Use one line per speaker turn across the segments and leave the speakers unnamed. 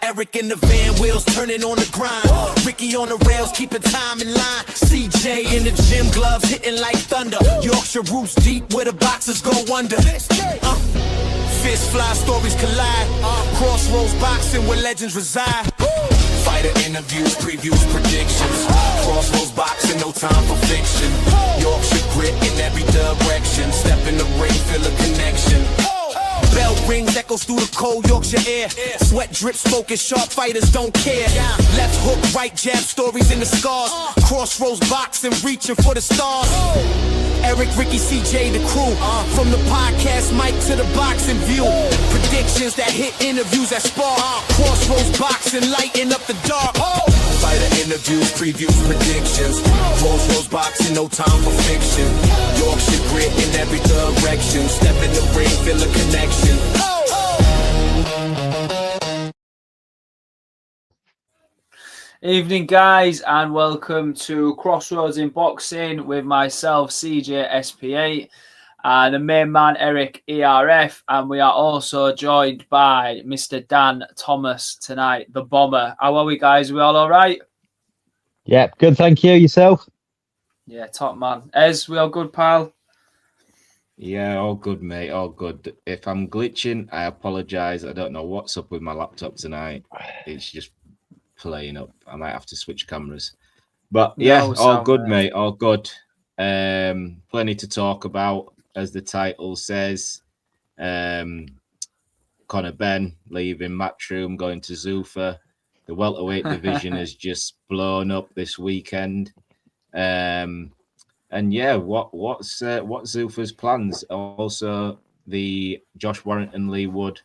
Eric in the van, wheels turning on the grind. Ricky on the rails, keeping time in line. CJ in the gym, gloves hitting like thunder. Yorkshire roots deep where the boxers go under. Fist fly, stories collide. Crossroads boxing where legends reside. Fighter interviews, previews, predictions. Crossroads boxing, no time for fiction. Yorkshire grit in every direction. Step in the ring, feel a connection. Bell rings, echoes through the cold Yorkshire air. Sweat drips, focus, sharp fighters don't care. Left hook, right jab, stories in the scars. Crossroads boxing, reaching for the stars. Eric, Ricky, CJ, the crew. From the podcast mic to the boxing view. Predictions that hit interviews that spark. Crossroads boxing, lighting up the dark. Fighter interviews, previews, predictions. Crossroads boxing, no time for fiction. Yorkshire grit in every direction. Step in the ring, feel a connection.
Evening, guys, and welcome to Crossroads in Boxing with myself, CJ SP8, and the main man, Eric ERF, and we are also joined by Mr. Dan Thomas tonight, the Bomber. How are we, guys? Are we all right?
Yeah, good, thank you. Yourself?
Yeah, top man. Ez, we all good, pal?
Yeah, all good, mate, all good. If I'm glitching, I apologise. I don't know what's up with my laptop tonight. It's just playing up. I might have to switch cameras. But yeah, all good, mate, all good. Plenty to talk about, as the title says. Conor Benn leaving Matchroom, going to Zuffa. The welterweight division has just blown up this weekend. And yeah, what's Zuffa's plans? Also, the Josh Warrington Lee Wood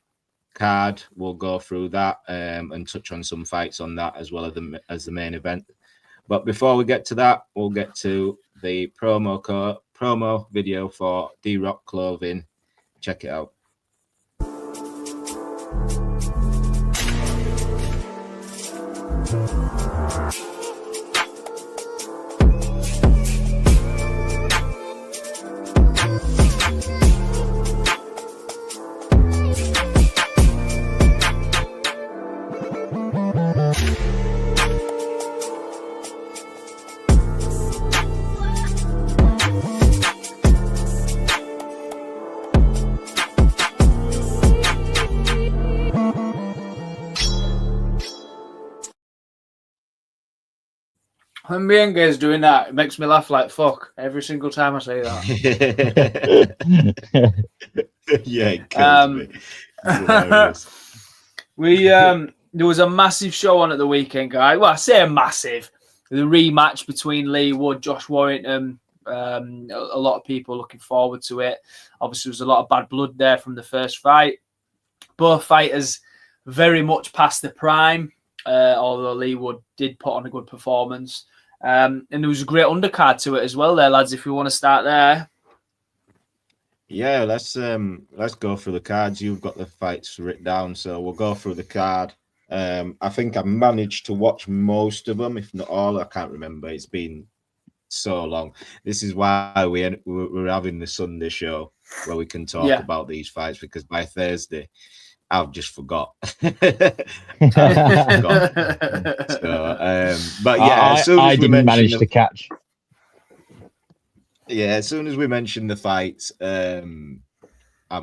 card. We'll go through that and touch on some fights on that as well as the main event. But before we get to that, we'll get to the promo video for D-Rock Clothing. Check it out.
When Bienga is doing that, it makes me laugh like fuck every single time I say that.
Yeah, it kills
me. There was a massive show on at the weekend, guys. Well, I say a massive. The rematch between Lee Wood, Josh Warrington. A lot of people looking forward to it. Obviously, there was a lot of bad blood there from the first fight. Both fighters very much past the prime, although Lee Wood did put on a good performance. And there was a great undercard to it as well there, lads, if we want to start there.
Yeah, let's go through the cards. You've got the fights written down, so we'll go through the card. I think I managed to watch most of them, if not all. I can't remember. It's been so long. This is why we're having the Sunday show where we can talk about these fights, because by Thursday I've just forgot. But yeah,
I didn't manage to catch.
Yeah, as soon as we mention the fights, I'm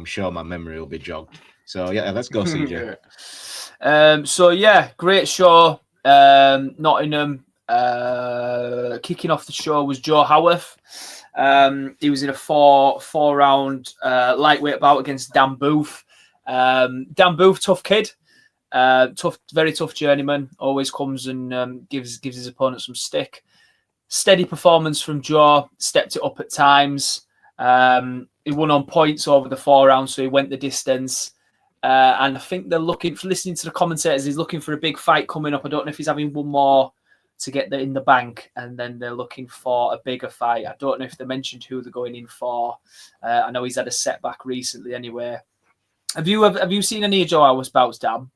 sure my memory will be jogged. So yeah, let's go, CJ.
So yeah, great show. Nottingham. Kicking off the show was Joe Howarth. He was in a four round lightweight bout against Dan Booth. Dan Booth, tough kid, very tough journeyman. Always comes and gives his opponent some stick. Steady performance from Joe. Stepped it up at times. He won on points over the 4 rounds, so he went the distance. And I think they're looking for, listening to the commentators, he's looking for a big fight coming up. I don't know if he's having one more to get in the bank, and then they're looking for a bigger fight. I don't know if they mentioned who they're going in for. I know he's had a setback recently anyway. Have you seen any of Joe Howarth's bouts, Dan?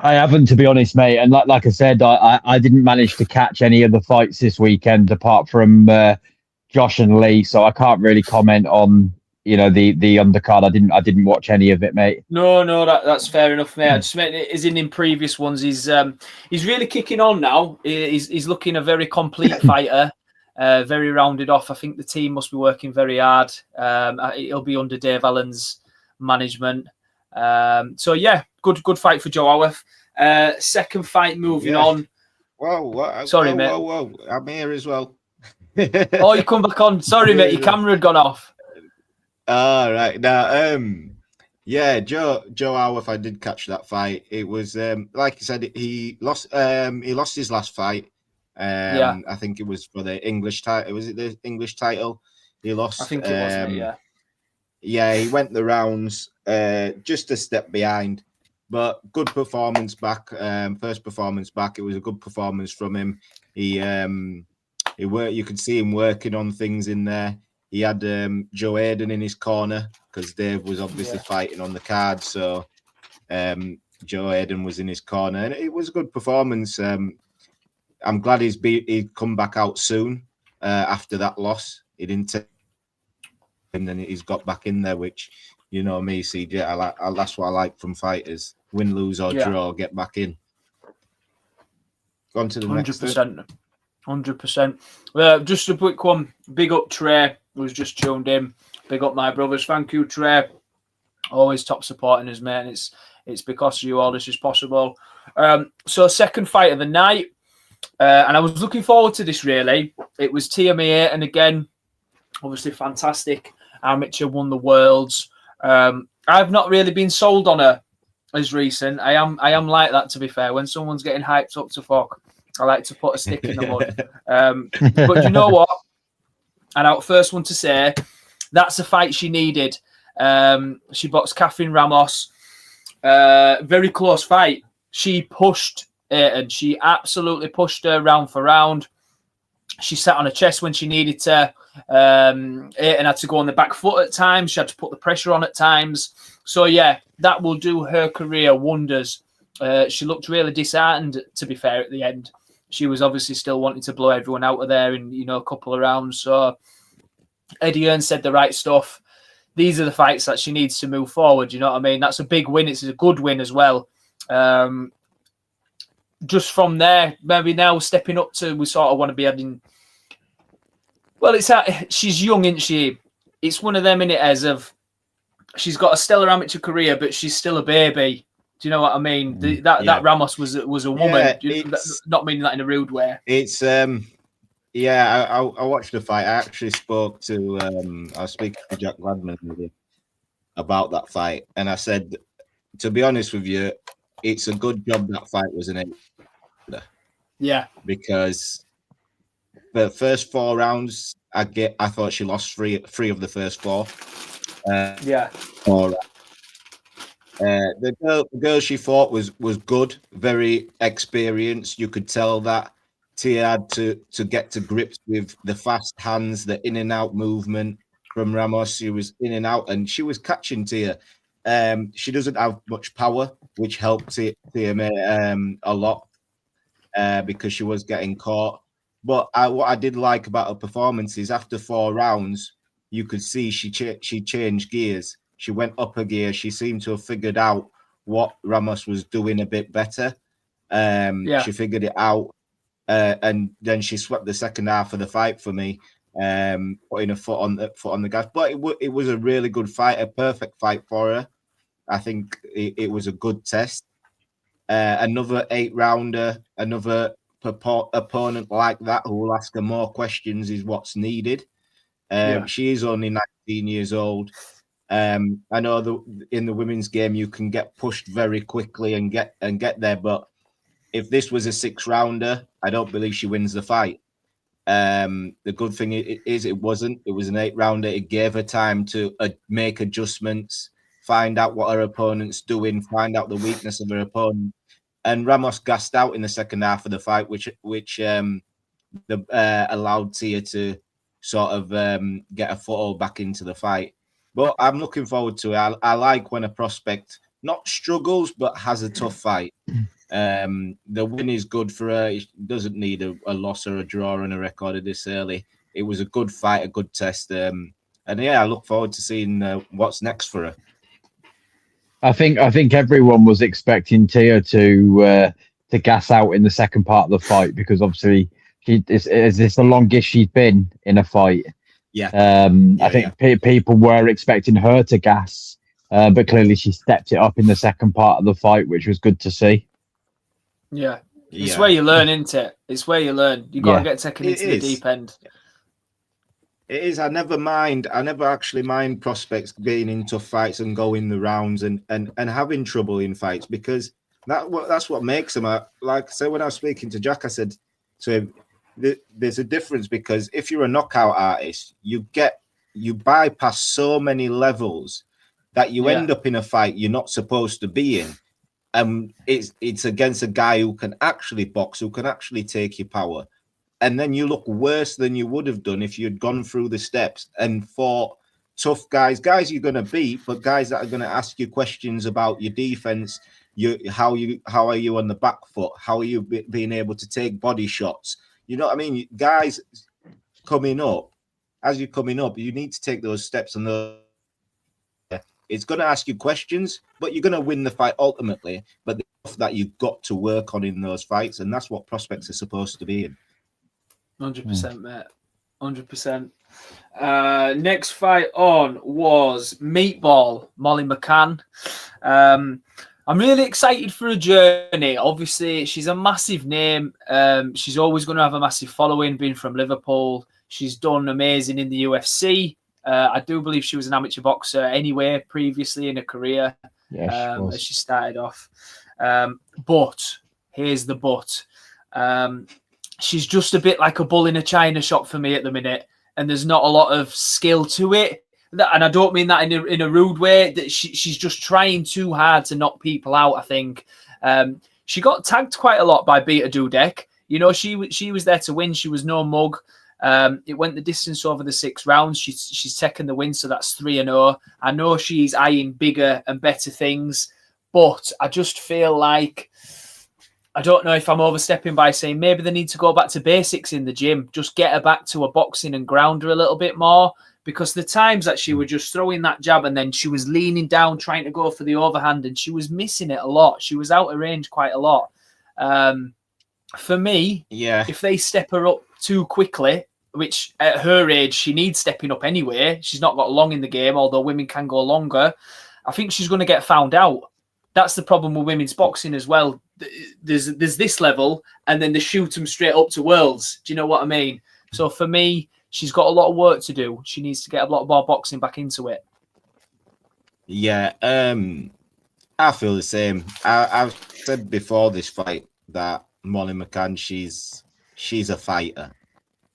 I haven't, to be honest, mate. And like I said, I didn't manage to catch any of the fights this weekend apart from Josh and Lee, so I can't really comment on the undercard. I didn't watch any of it, mate.
No, that's fair enough, mate. I just meant as in previous ones, he's really kicking on now. He's looking a very complete fighter, very rounded off. I think the team must be working very hard. It'll be under Dave Allen's management. So yeah, good fight for Joe Howarth. Second fight, moving on.
Whoa,
sorry, mate.
Whoa, I'm here as well.
Oh, you come back on. Sorry, mate. Your camera had gone off.
All right. Now, yeah, Joe Howarth, I did catch that fight. It was like you said, he lost his last fight.
Yeah.
I think it was for the English title. Was it the English title? He lost.
I think it was, mate, yeah.
Yeah, he went the rounds just a step behind. But good performance back. First performance back. It was a good performance from him. He worked. You could see him working on things in there. He had Joe Hayden in his corner because Dave was obviously fighting on the card. So Joe Hayden was in his corner, and it was a good performance. I'm glad he'd come back out soon after that loss. He didn't take, and then he's got back in there, which, you know me, CJ, that's what I like from fighters. Win, lose or draw, get back in. Go on to the
100%. 100%. Just a quick one. Big up Trey, who's just tuned in. Big up my brothers. Thank you, Trey. Always top supporting us, mate. And it's because of you all this is possible. So second fight of the night. And I was looking forward to this, really. It was TMA, and again, obviously fantastic amateur, won the Worlds. I've not really been sold on her as recent. I am like that, to be fair. When someone's getting hyped up to fuck, I like to put a stick in the mud. But you know what? And our first one to say, that's a fight she needed. She boxed Catherine Ramos. Very close fight. She pushed and she absolutely pushed her round for round. She sat on her chest when she needed to. And had to go on the back foot at times. She had to put the pressure on at times. So yeah, that will do her career wonders. She looked really disheartened, to be fair, at the end. She was obviously still wanting to blow everyone out of there in a couple of rounds. So Eddie Hearn said the right stuff. These are the fights that she needs to move forward. You know what I mean? That's a big win. It's a good win as well. Just from there, maybe now stepping up to, we sort of want to be adding. Well, she's young, isn't she? It's one of them in it as of she's got a stellar amateur career, but she's still a baby. Do you know what I mean? That Ramos was a woman. Not meaning that in a rude way.
It's I watched the fight. I actually spoke to I was speaking to Jack Gladman about that fight, and I said, to be honest with you, it's a good job that fight was an 8.
Yeah,
because the first 4 rounds, I thought she lost three of the first 4. The girl she fought was good, very experienced. You could tell that Tia had to get to grips with the fast hands, the in and out movement from Ramos. She was in and out, and she was catching Tia. She doesn't have much power, which helped Tia a lot because she was getting caught. But what I did like about her performance is after 4 rounds, you could see she changed gears. She went up a gear. She seemed to have figured out what Ramos was doing a bit better. She figured it out. And then she swept the second half of the fight for me, putting a foot on the gas. But it was a really good fight, a perfect fight for her. I think it was a good test. Another 8-rounder, another opponent like that who will ask her more questions is what's needed. She is only 19 years old. I know in the women's game you can get pushed very quickly and get there, but if this was a 6-rounder, I don't believe she wins the fight. The good thing is it wasn't. It was an 8-rounder. It gave her time to make adjustments, find out what her opponent's doing, find out the weakness of her opponent. And Ramos gassed out in the second half of the fight, which allowed Tia to sort of get a foothold back into the fight. But I'm looking forward to it. I like when a prospect not struggles, but has a tough fight. The win is good for her. It doesn't need a loss or a draw and a record of this early. It was a good fight, a good test. And yeah, I look forward to seeing what's next for her.
I think everyone was expecting Tia to gas out in the second part of the fight, because obviously is this the longest she's been in a fight?
Yeah.
I think people were expecting her to gas, but clearly she stepped it up in the second part of the fight, which was good to see.
Yeah. It's where you learn, isn't it? It's where you learn. You got to get taken into the deep end.
It is. I never actually mind prospects being in tough fights and going the rounds and having trouble in fights, because that's what makes them. Like I said, when I was speaking to Jack, I said to him, there's a difference, because if you're a knockout artist, you bypass so many levels that you end up in a fight you're not supposed to be in. It's against a guy who can actually box, who can actually take your power. And then you look worse than you would have done if you'd gone through the steps and fought tough guys you're going to beat, but guys that are going to ask you questions about your defense, how are you on the back foot, how are you being able to take body shots. You know what I mean? Guys coming up, as you're coming up, you need to take those steps, and it's going to ask you questions, but you're going to win the fight ultimately. But the stuff that you've got to work on in those fights, and that's what prospects are supposed to be in.
100%, mate. 100%. Next fight on was Meatball, Molly McCann. I'm really excited for her journey. Obviously, she's a massive name. She's always going to have a massive following, being from Liverpool. She's done amazing in the UFC. I do believe she was an amateur boxer anyway, previously in her career, as she started off. But here's the but. She's just a bit like a bull in a china shop for me at the minute, and there's not a lot of skill to it. And I don't mean that in a rude way. That she's just trying too hard to knock people out, I think. She got tagged quite a lot by Beta Dudek. You know, she was there to win. She was no mug. It went the distance over the 6 rounds. She's taken the win, so that's 3-0. I know she's eyeing bigger and better things, but I just feel like, I don't know if I'm overstepping by saying maybe they need to go back to basics in the gym. Just get her back to a boxing and ground her a little bit more, because the times that she was just throwing that jab and then she was leaning down trying to go for the overhand and she was missing it a lot. She was out of range quite a lot. For me, if they step her up too quickly, which at her age, she needs stepping up anyway. She's not got long in the game, although women can go longer. I think she's going to get found out. That's the problem with women's boxing as well. There's this level, and then they shoot them straight up to worlds. Do you know what I mean? So for me, she's got a lot of work to do. She needs to get a lot more boxing back into it.
Yeah, I feel the same. I've said before this fight that Molly McCann, she's a fighter.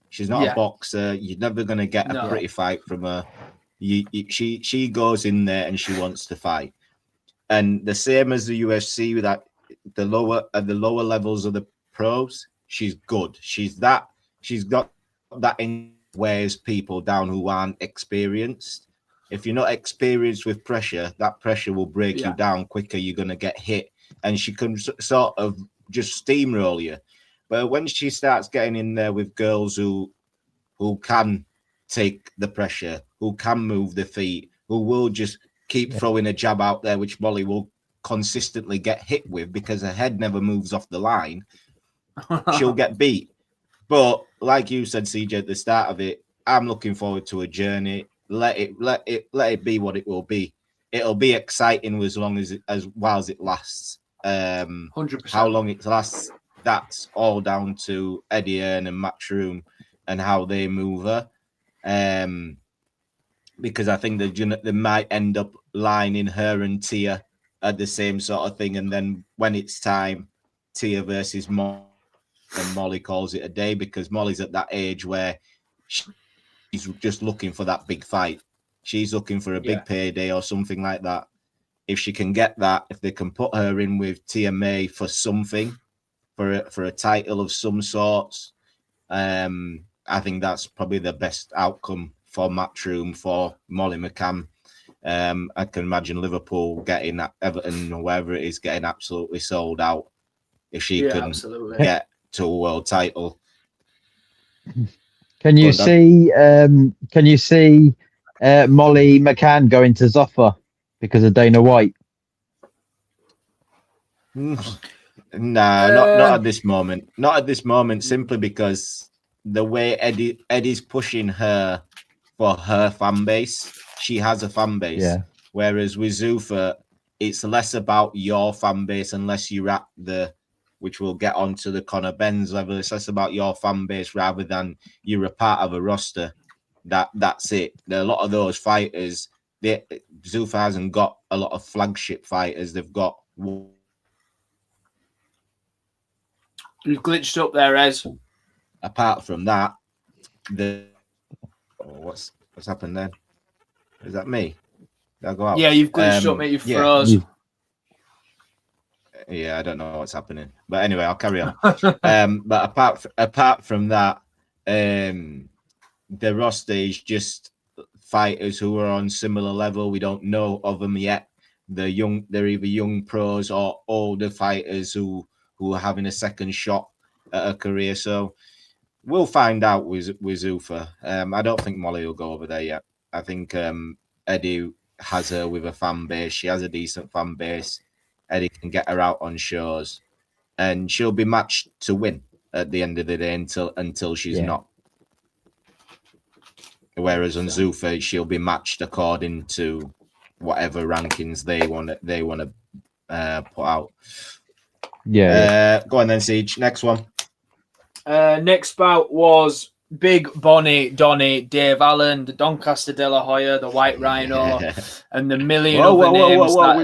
She's not a boxer. You're never going to get a pretty fight from her. She goes in there and she wants to fight. And the same as the UFC, with that the lower levels of the pros, she's good. She's got that in wears people down who aren't experienced. If you're not experienced with pressure, that pressure will break you down quicker. You're going to get hit, and she can sort of just steamroll you. But when she starts getting in there with girls who can take the pressure, who can move the feet, who will just keep throwing a jab out there, which Molly will consistently get hit with because her head never moves off the line, she'll get beat. But like you said, CJ, at the start of it, I'm looking forward to a journey. Let it be what it will be. It'll be exciting as long as while it lasts.
100%.
How long it lasts, that's all down to Eddie Hearn and Matchroom and how they move her. Because I think they might end up lining her and Tia at the same sort of thing, and then when it's time, Tia versus Molly, and Molly calls it a day, because Molly's at that age where she's just looking for that big fight. She's looking for a big payday or something like that. If she can get that, if they can put her in with Tia May for something, for a title of some sorts, I think that's probably the best outcome for Matchroom, for Molly McCann. I can imagine Liverpool getting that, Everton or wherever it is, getting absolutely sold out if she can get to a world title.
Can you see Molly McCann going to Zuffa because of Dana White.
No, not at this moment. Not at this moment, simply because the way Eddie's pushing her for her fan base. She has a fan base.
Yeah.
Whereas with Zuffa, it's less about your fan base unless you're at which we'll get onto the Conor Benn's level. It's less about your fan base rather than you're a part of a roster. That's it. There are a lot of those fighters. Zuffa hasn't got a lot of flagship fighters. They've got.
You've glitched up there, Ez.
Apart from that, what's happened then? Is that me? Did I go out?
Yeah, you've glitched up, mate. You froze.
Yeah, I don't know what's happening, but anyway, I'll carry on. But apart from that, the roster is just fighters who are on similar level. We don't know of them yet. They're either young pros or older fighters who are having a second shot at a career. So we'll find out with Zuffa. I don't think Molly will go over there yet. I think Eddie has her with a fan base. She has a decent fan base. Eddie can get her out on shows, and she'll be matched to win at the end of the day until she's not. Whereas on Zuffa, she'll be matched according to whatever rankings they want to put out.
Yeah.
Go on then, Siege. Next one.
Next bout was Big Bonnie, Donny, Dave Allen, the Doncaster De La Hoya, the White Rhino, and the million other names.
Whoa.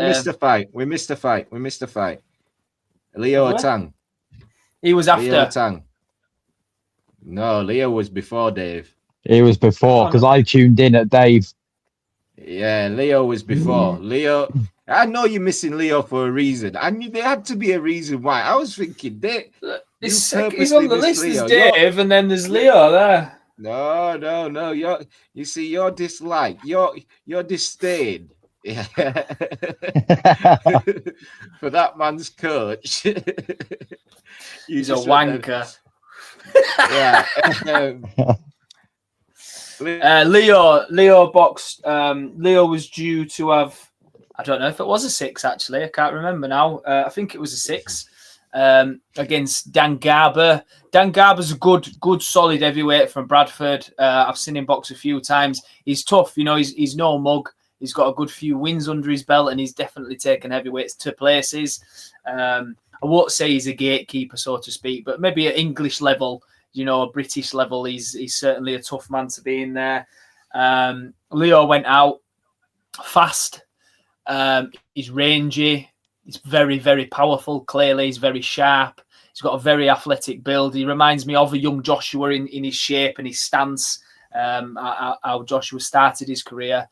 We missed a fight. Leo Tang.
He was after.
Leo Tang. No, Leo was before Dave.
He was before because I tuned in at Dave.
Yeah, Leo was before. Leo, I know you're missing Leo for a reason. I knew there had to be a reason why. I was thinking
he's on the list. There's Dave, and then there's Leo there.
No. You see your dislike, your disdain. Yeah. For that man's coach.
He's a wanker. Leo boxed. Leo was due to have, I don't know if it was a 6 actually. I can't remember now. I think it was a 6 against Dan Garber. Dan Garber's a good, solid heavyweight from Bradford. I've seen him box a few times. He's tough, he's no mug. He's got a good few wins under his belt, and he's definitely taken heavyweights to places. I won't say he's a gatekeeper, so to speak, but maybe at English level, a British level, he's certainly a tough man to be in there. Leo went out fast. He's rangy. He's very, very powerful. Clearly, he's very sharp. He's got a very athletic build. He reminds me of a young Joshua in his shape and his stance. How Joshua started his career.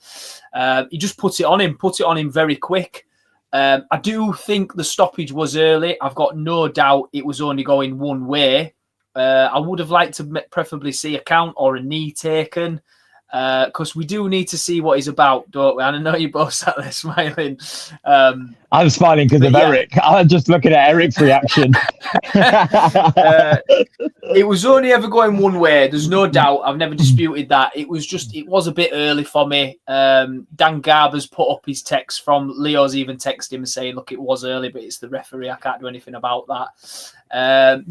He just put it on him very quick. I do think the stoppage was early. I've got no doubt it was only going one way. I would have liked to preferably see a count or a knee taken, because we do need to see what he's about, don't we? And I know you both sat there smiling.
I'm smiling because of Eric. I'm just looking at Eric's reaction.
It was only ever going one way. There's no doubt. I've never disputed that. It was a bit early for me. Dan Garber's put up his text from Leo's even texted him saying, look, it was early, but it's the referee. I can't do anything about that.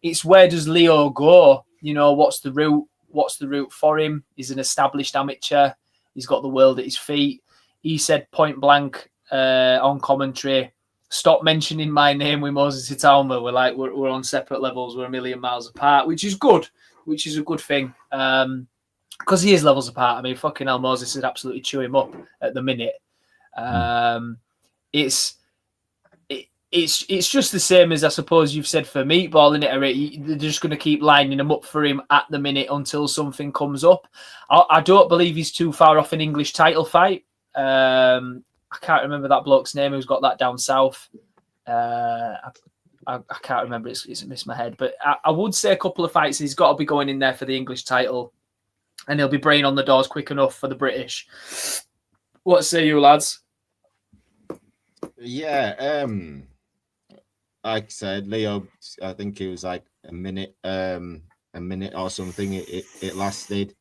It's where does Leo go? What's the route? What's the route for him? He's an established amateur. He's got the world at his feet. He said point blank on commentary, stop mentioning my name with Moses Itauma. We're on separate levels. We're a million miles apart, which is good, which is a good thing. Because he is levels apart. I mean, fucking hell, Moses would absolutely chew him up at the minute. It's just the same as I suppose you've said for Meatball, isn't it, Eric? They're just going to keep lining him up for him at the minute until something comes up. I don't believe he's too far off an English title fight. I can't remember that bloke's name who's got that down south. I can't remember. It's missed my head. But I would say a couple of fights. He's got to be going in there for the English title. And he'll be braying on the doors quick enough for the British. What say you, lads?
Yeah, like I said, Leo, I think it was like a minute or something. It lasted.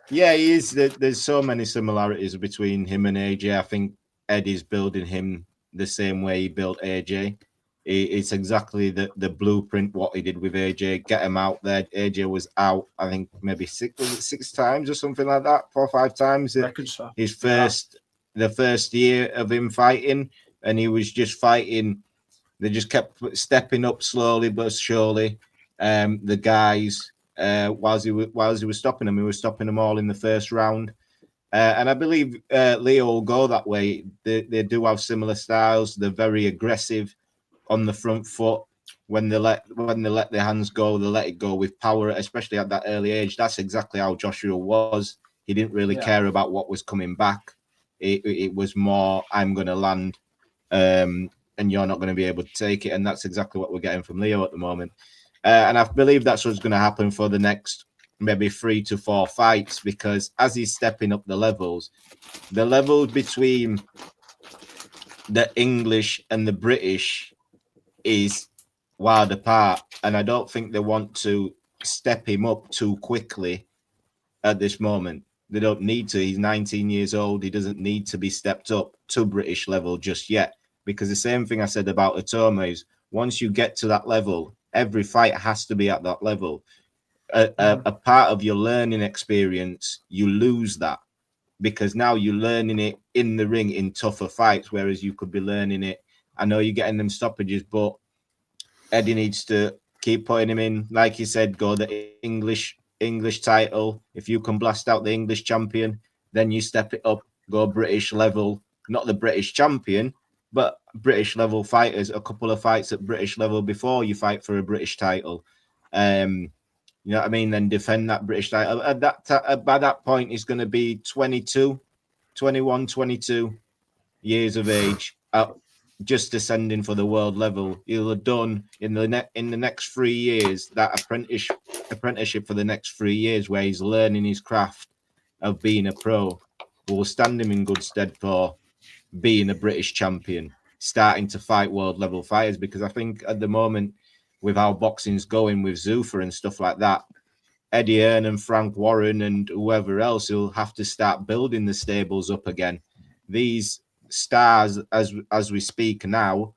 Yeah, he is. There's so many similarities between him and AJ. I think Eddie's building him the same way he built AJ. It's exactly the blueprint what he did with AJ. Get him out there. AJ was out, I think maybe six times or something like that, 4 or 5 times.
Reckon so.
The first year of him fighting, and he was just fighting. They just kept stepping up slowly but surely. The guys, whilst he was stopping them, he was stopping them all in the first round. And I believe Leo will go that way. They do have similar styles. They're very aggressive on the front foot. When they let their hands go, they let it go with power, especially at that early age. That's exactly how Joshua was. He didn't really care about what was coming back. It was more, I'm going to land, and you're not going to be able to take it. And that's exactly what we're getting from Leo at the moment. And I believe that's what's going to happen for the next maybe 3 to 4 fights, because as he's stepping up the levels between the English and the British is wide apart. And I don't think they want to step him up too quickly at this moment. They don't need to. He's 19 years old. He doesn't need to be stepped up to British level just yet. Because the same thing I said about Atoma is once you get to that level, every fight has to be at that level. A part of your learning experience, you lose that because now you're learning it in the ring in tougher fights, whereas you could be learning it. I know you're getting them stoppages, but Eddie needs to keep putting him in. Like you said, go the English title. If you can blast out the English champion, then you step it up, go British level, not the British champion, but British level fighters, a couple of fights at British level before you fight for a British title. You know what I mean? Then defend that British title. By that point, he's going to be 22 years of age, just ascending for the world level. He'll have done in the next 3 years that apprenticeship for the next 3 years, where he's learning his craft of being a pro, will stand him in good stead for being a British champion, starting to fight world level fighters. Because I think at the moment, with how boxing's going with Zuffa and stuff like that, Eddie Hearn and Frank Warren and whoever else will have to start building the stables up again. These stars, as we speak now,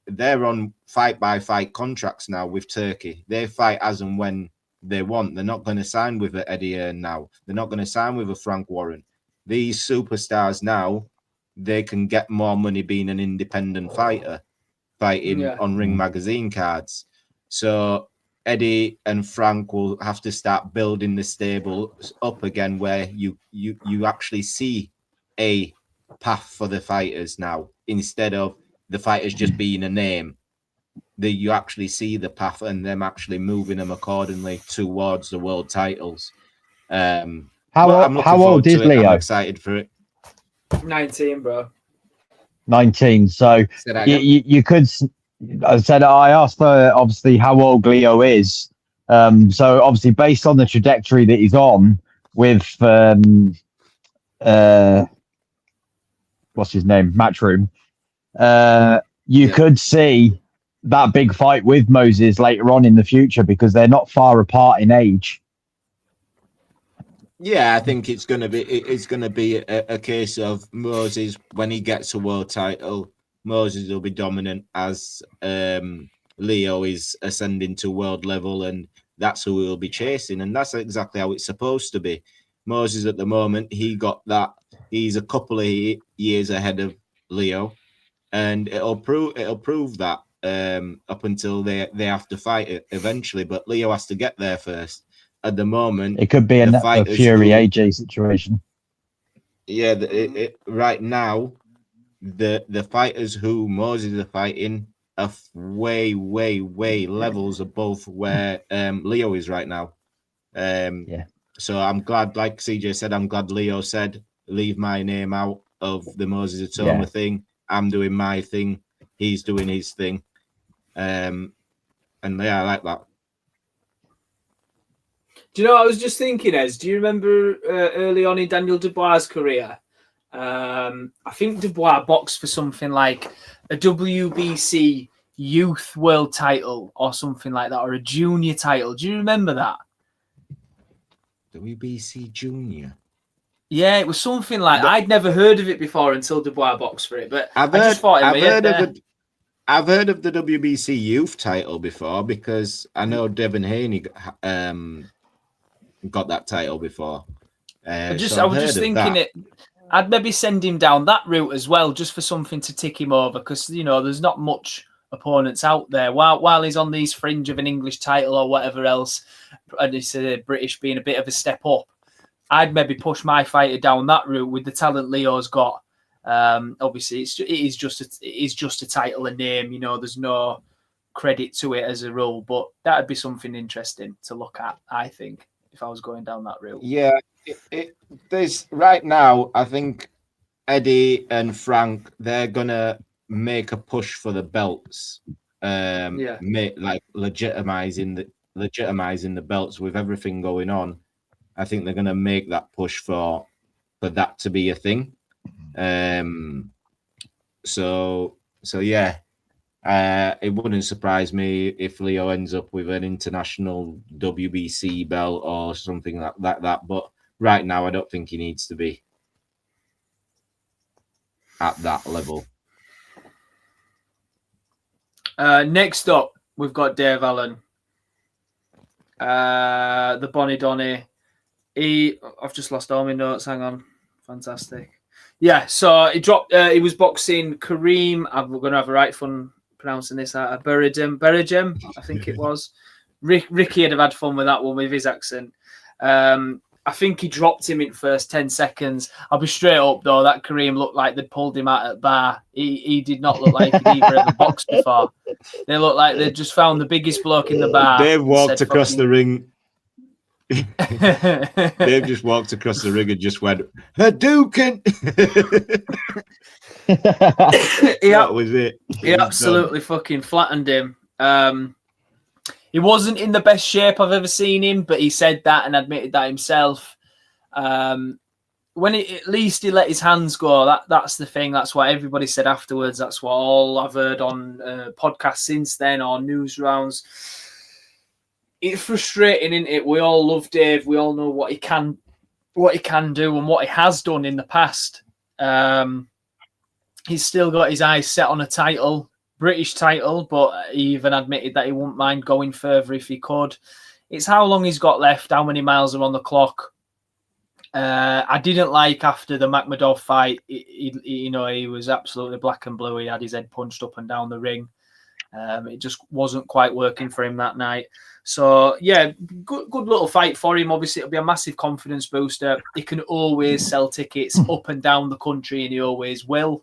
they're on fight-by-fight contracts now with Turkey. They fight as and when they want. They're not going to sign with Eddie Hearn now. They're not going to sign with a Frank Warren. These superstars now, they can get more money being an independent fighter, fighting on Ring Magazine cards. So Eddie and Frank will have to start building the stable up again, where you actually see a path for the fighters now, instead of the fighters just being a name. You actually see the path and them actually moving them accordingly towards the world titles.
How old is Leo?
I'm excited for it.
19, bro.
19. So you could. I asked her obviously how old Leo is. So obviously based on the trajectory that he's on with what's his name, Matchroom, you could see that big fight with Moses later on in the future, because they're not far apart in age.
Yeah, I think it's going to be a case of Moses, when he gets a world title, Moses will be dominant as Leo is ascending to world level, and that's who he'll be chasing. And that's exactly how it's supposed to be. Moses at the moment, he got that. He's a couple of years ahead of Leo, and it'll prove that up until they have to fight it eventually. But Leo has to get there first. At the moment,
it could be a Fury AJ situation.
Yeah, right now, the fighters who Moses are fighting are way levels above where Leo is right now. So I'm glad, like CJ said, I'm glad Leo said, leave my name out of the Moses Atoma thing. I'm doing my thing. He's doing his thing. And yeah, I like that.
Do you know what I was just thinking, Ez? Do you remember early on in Daniel Dubois' career? I think Dubois boxed for something like a WBC youth world title or something like that, or a junior title. Do you remember that?
WBC Junior.
Yeah, it was something like I'd never heard of it before until Dubois boxed for it. But
I've heard of the WBC Youth title before because I know Devin Haney got that title before.
I was just thinking I'd maybe send him down that route as well, just for something to tick him over, because there's not much opponents out there. While he's on these fringe of an English title or whatever else, and it's British being a bit of a step up, I'd maybe push my fighter down that route with the talent Leo's got. Obviously, it is just a title, a name. There's no credit to it as a rule, but that'd be something interesting to look at, I think, if I was going down that route.
Yeah, there's right now. I think Eddie and Frank, they're gonna make a push for the belts. Like legitimizing the belts with everything going on. I think they're gonna make that push for that to be a thing. So yeah, it wouldn't surprise me if Leo ends up with an international WBC belt or something like that. But right now, I don't think he needs to be at that level.
Next up, we've got Dave Allen, the Bonnie Donny. I've just lost all my notes. Hang on. Fantastic. Yeah, so he dropped. He was boxing Kareem. I'm going to have a right fun pronouncing this out. Berrijem, I think it was. Ricky would have had fun with that one with his accent. I think he dropped him in first 10 seconds. I'll be straight up though. That Kareem looked like they'd pulled him out at bar. He did not look like he'd ever boxed before. They looked like they'd just found the biggest bloke in the bar.
Dave walked across the ring. Dave just walked across the ring and just went, Hadouken! That was it.
He absolutely fucking flattened him. He wasn't in the best shape I've ever seen him, but he said that and admitted that himself. When at least he let his hands go, that's the thing. That's what everybody said afterwards. That's what all I've heard on podcasts since then or news rounds. It's frustrating, isn't it? We all love Dave. We all know what he can do and what he has done in the past. He's still got his eyes set on a title, British title, but he even admitted that he wouldn't mind going further if he could. It's how long he's got left, how many miles are on the clock. I didn't like after the Makhmudov fight. He was absolutely black and blue. He had his head punched up and down the ring. It just wasn't quite working for him that night. So, yeah, good little fight for him. Obviously, it'll be a massive confidence booster. He can always sell tickets up and down the country, and he always will.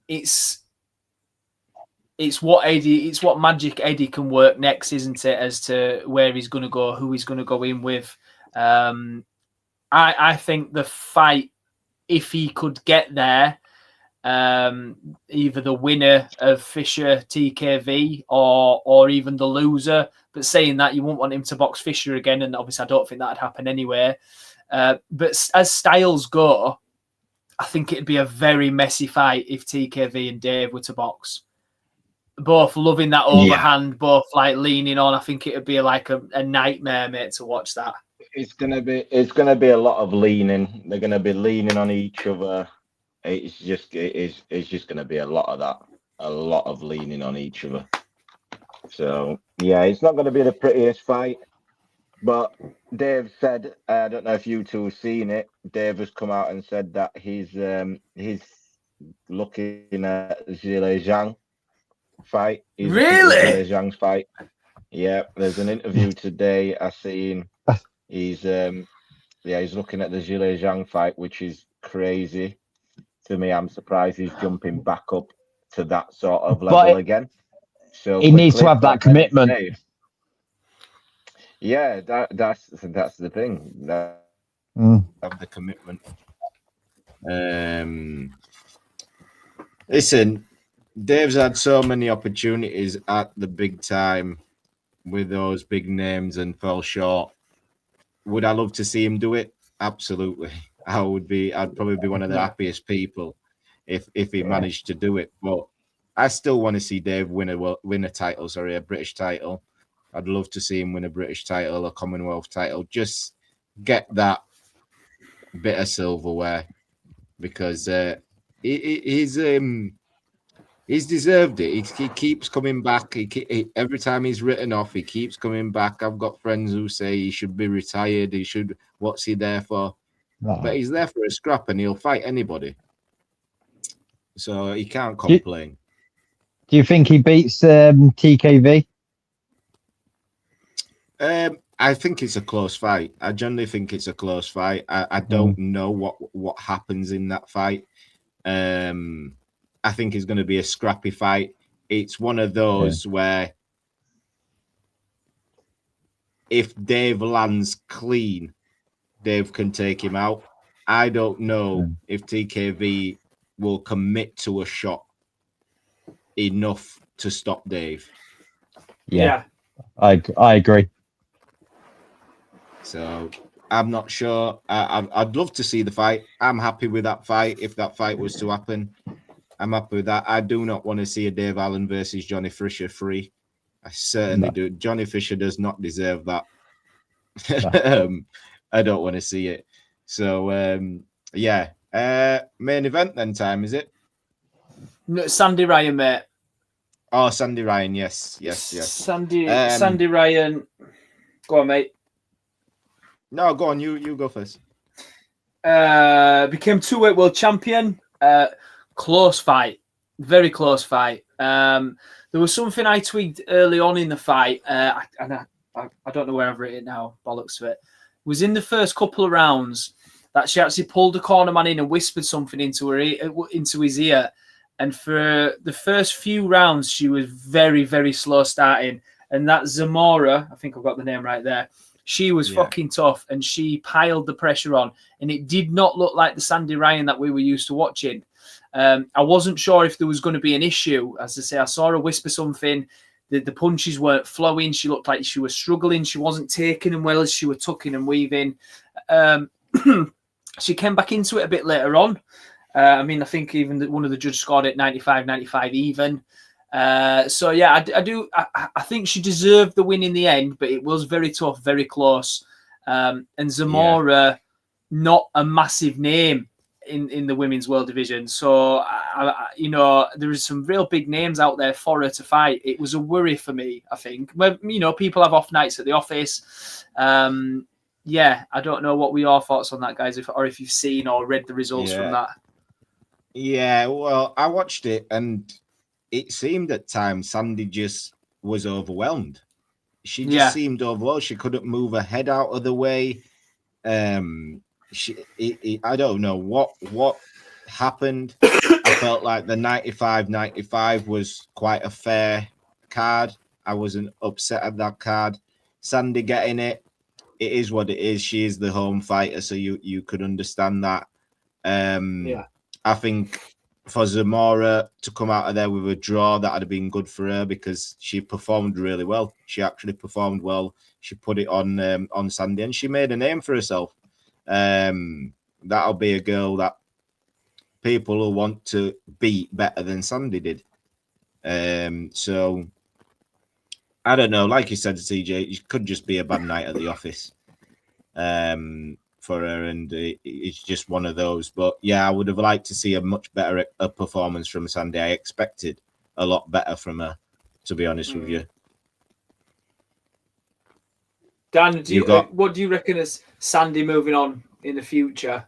It's what Magic Eddie can work next, isn't it, as to where he's going to go, who he's going to go in with. I think the fight, if he could get there, either the winner of Fisher TKV or even the loser. But saying that, you wouldn't want him to box Fisher again, and obviously I don't think that'd happen anyway. But as styles go, I think it'd be a very messy fight if TKV and Dave were to box. Both loving that overhand, both like leaning on. I think it would be like a nightmare, mate, to watch that.
It's gonna be a lot of leaning. They're gonna be leaning on each other. It's just going to be a lot of that, a lot of leaning on each other. So yeah, it's not going to be the prettiest fight. But Dave said, I don't know if you two have seen it. Dave has come out and said that he's looking at Zhile Zhang fight.
Really?
Zhile Zhang's fight. Yeah, there's an interview today I seen. He's looking at the Zhile Zhang fight, which is crazy. To me, I'm surprised he's jumping back up to that sort of level again. So
he needs to have that commitment.
Yeah, that's the thing.
Have the commitment. Listen, Dave's had so many opportunities at the big time with those big names and fell short. Would I love to see him do it? Absolutely. I'd probably be one of the happiest people if he managed to do it. But I still want to see Dave win a title, a British title. I'd love to see him win a British title, a Commonwealth title. Just get that bit of silverware because he's deserved it. He keeps coming back. Every time he's written off, he keeps coming back. I've got friends who say he should be retired. What's he there for?
No.
But he's there for a scrap and he'll fight anybody. So he can't complain.
Do you think he beats TKV?
I think it's a close fight. I generally think it's a close fight. I don't know what happens in that fight. I think it's going to be a scrappy fight. It's one of those where if Dave lands clean, Dave can take him out. I don't know if TKV will commit to a shot enough to stop Dave.
Yeah.
I agree.
So I'm not sure. I'd love to see the fight. I'm happy with that fight. If that fight was to happen, I'm happy with that. I do not want to see a Dave Allen versus Johnny Fisher free. I certainly do. Johnny Fisher does not deserve that. I don't want to see it. So main event then time, is it?
No, Sandy Ryan, mate.
Oh, Sandy Ryan, yes.
Sandy Ryan. Go on, mate.
No, go on. You go first.
Became 2-weight world champion. Close fight, very close fight. There was something I tweaked early on in the fight, and I don't know where I've written it now. Bollocks to it. It was in the first couple of rounds that she actually pulled the corner man in and whispered something into his ear. And for the first few rounds, she was very, very slow starting. And that Zamora, I think I've got the name right there, she was fucking tough and she piled the pressure on. And it did not look like the Sandy Ryan that we were used to watching. I wasn't sure if there was going to be an issue. As I say, I saw her whisper something. The punches weren't flowing. She looked like she was struggling. She wasn't taking them well as she was tucking and weaving. She came back into it a bit later on. I think even one of the judges scored it 95 even. I think she deserved the win in the end, but it was very tough, very close. And Zamora, not a massive name in the women's world division. So, there is some real big names out there for her to fight. It was a worry for me, I think. People have off nights at the office. I don't know what were your thoughts on that, guys, if you've seen or read the results from that.
Yeah, well, I watched it and it seemed at times Sandy just was overwhelmed. She just seemed overwhelmed. She couldn't move her head out of the way. I don't know what happened. I felt like the 95 was quite a fair card. I wasn't upset at that card. Sandy getting it. It is what it is. She is the home fighter, so you could understand that. I think for Zamora to come out of there with a draw, that would have been good for her because she performed really well. She actually performed well. She put it on Sandy and she made a name for herself. That'll be a girl that people will want to beat better than Sandy did. So I don't know. Like you said, CJ, it could just be a bad night at the office. For her, and it's just one of those. But yeah, I would have liked to see a much better performance from Sandy. I expected a lot better from her, to be honest with you.
Dan, what do you reckon is Sandy moving on in the future?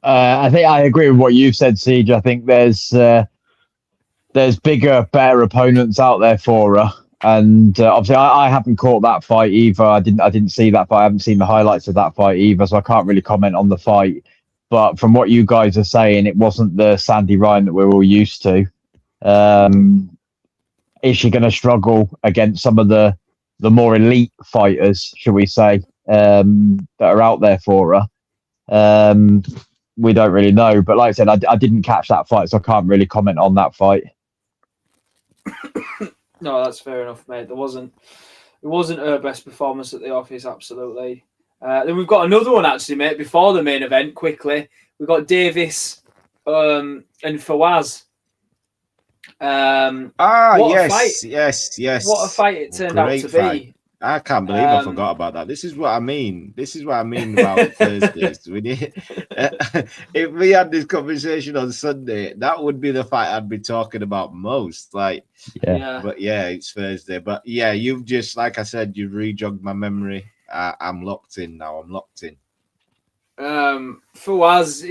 I think I agree with what you've said, Siege. I think there's bigger, better opponents out there for her. And obviously, I haven't caught that fight either. I didn't see that fight. I haven't seen the highlights of that fight either, so I can't really comment on the fight. But from what you guys are saying, it wasn't the Sandy Ryan that we're all used to. Is she going to struggle against some of the more elite fighters, shall we say, that are out there for her? We don't really know. But like I said, I didn't catch that fight, so I can't really comment on that fight.
No, that's fair enough, mate. It wasn't her best performance at the office, absolutely. Then we've got another one, actually, mate, before the main event, quickly. We've got Davis and Fawaz. What a fight.
yes.
What a fight it turned out to
fight.
be.
I can't believe I forgot about that. This is what I mean. This is what I mean about Thursdays. If we had this conversation on Sunday, that would be the fight I'd be talking about most. Like,
yeah.
But yeah, it's Thursday. But yeah, you've just, like I said, you've rejogged my memory. I'm locked in now. I'm locked in.
Fawaz,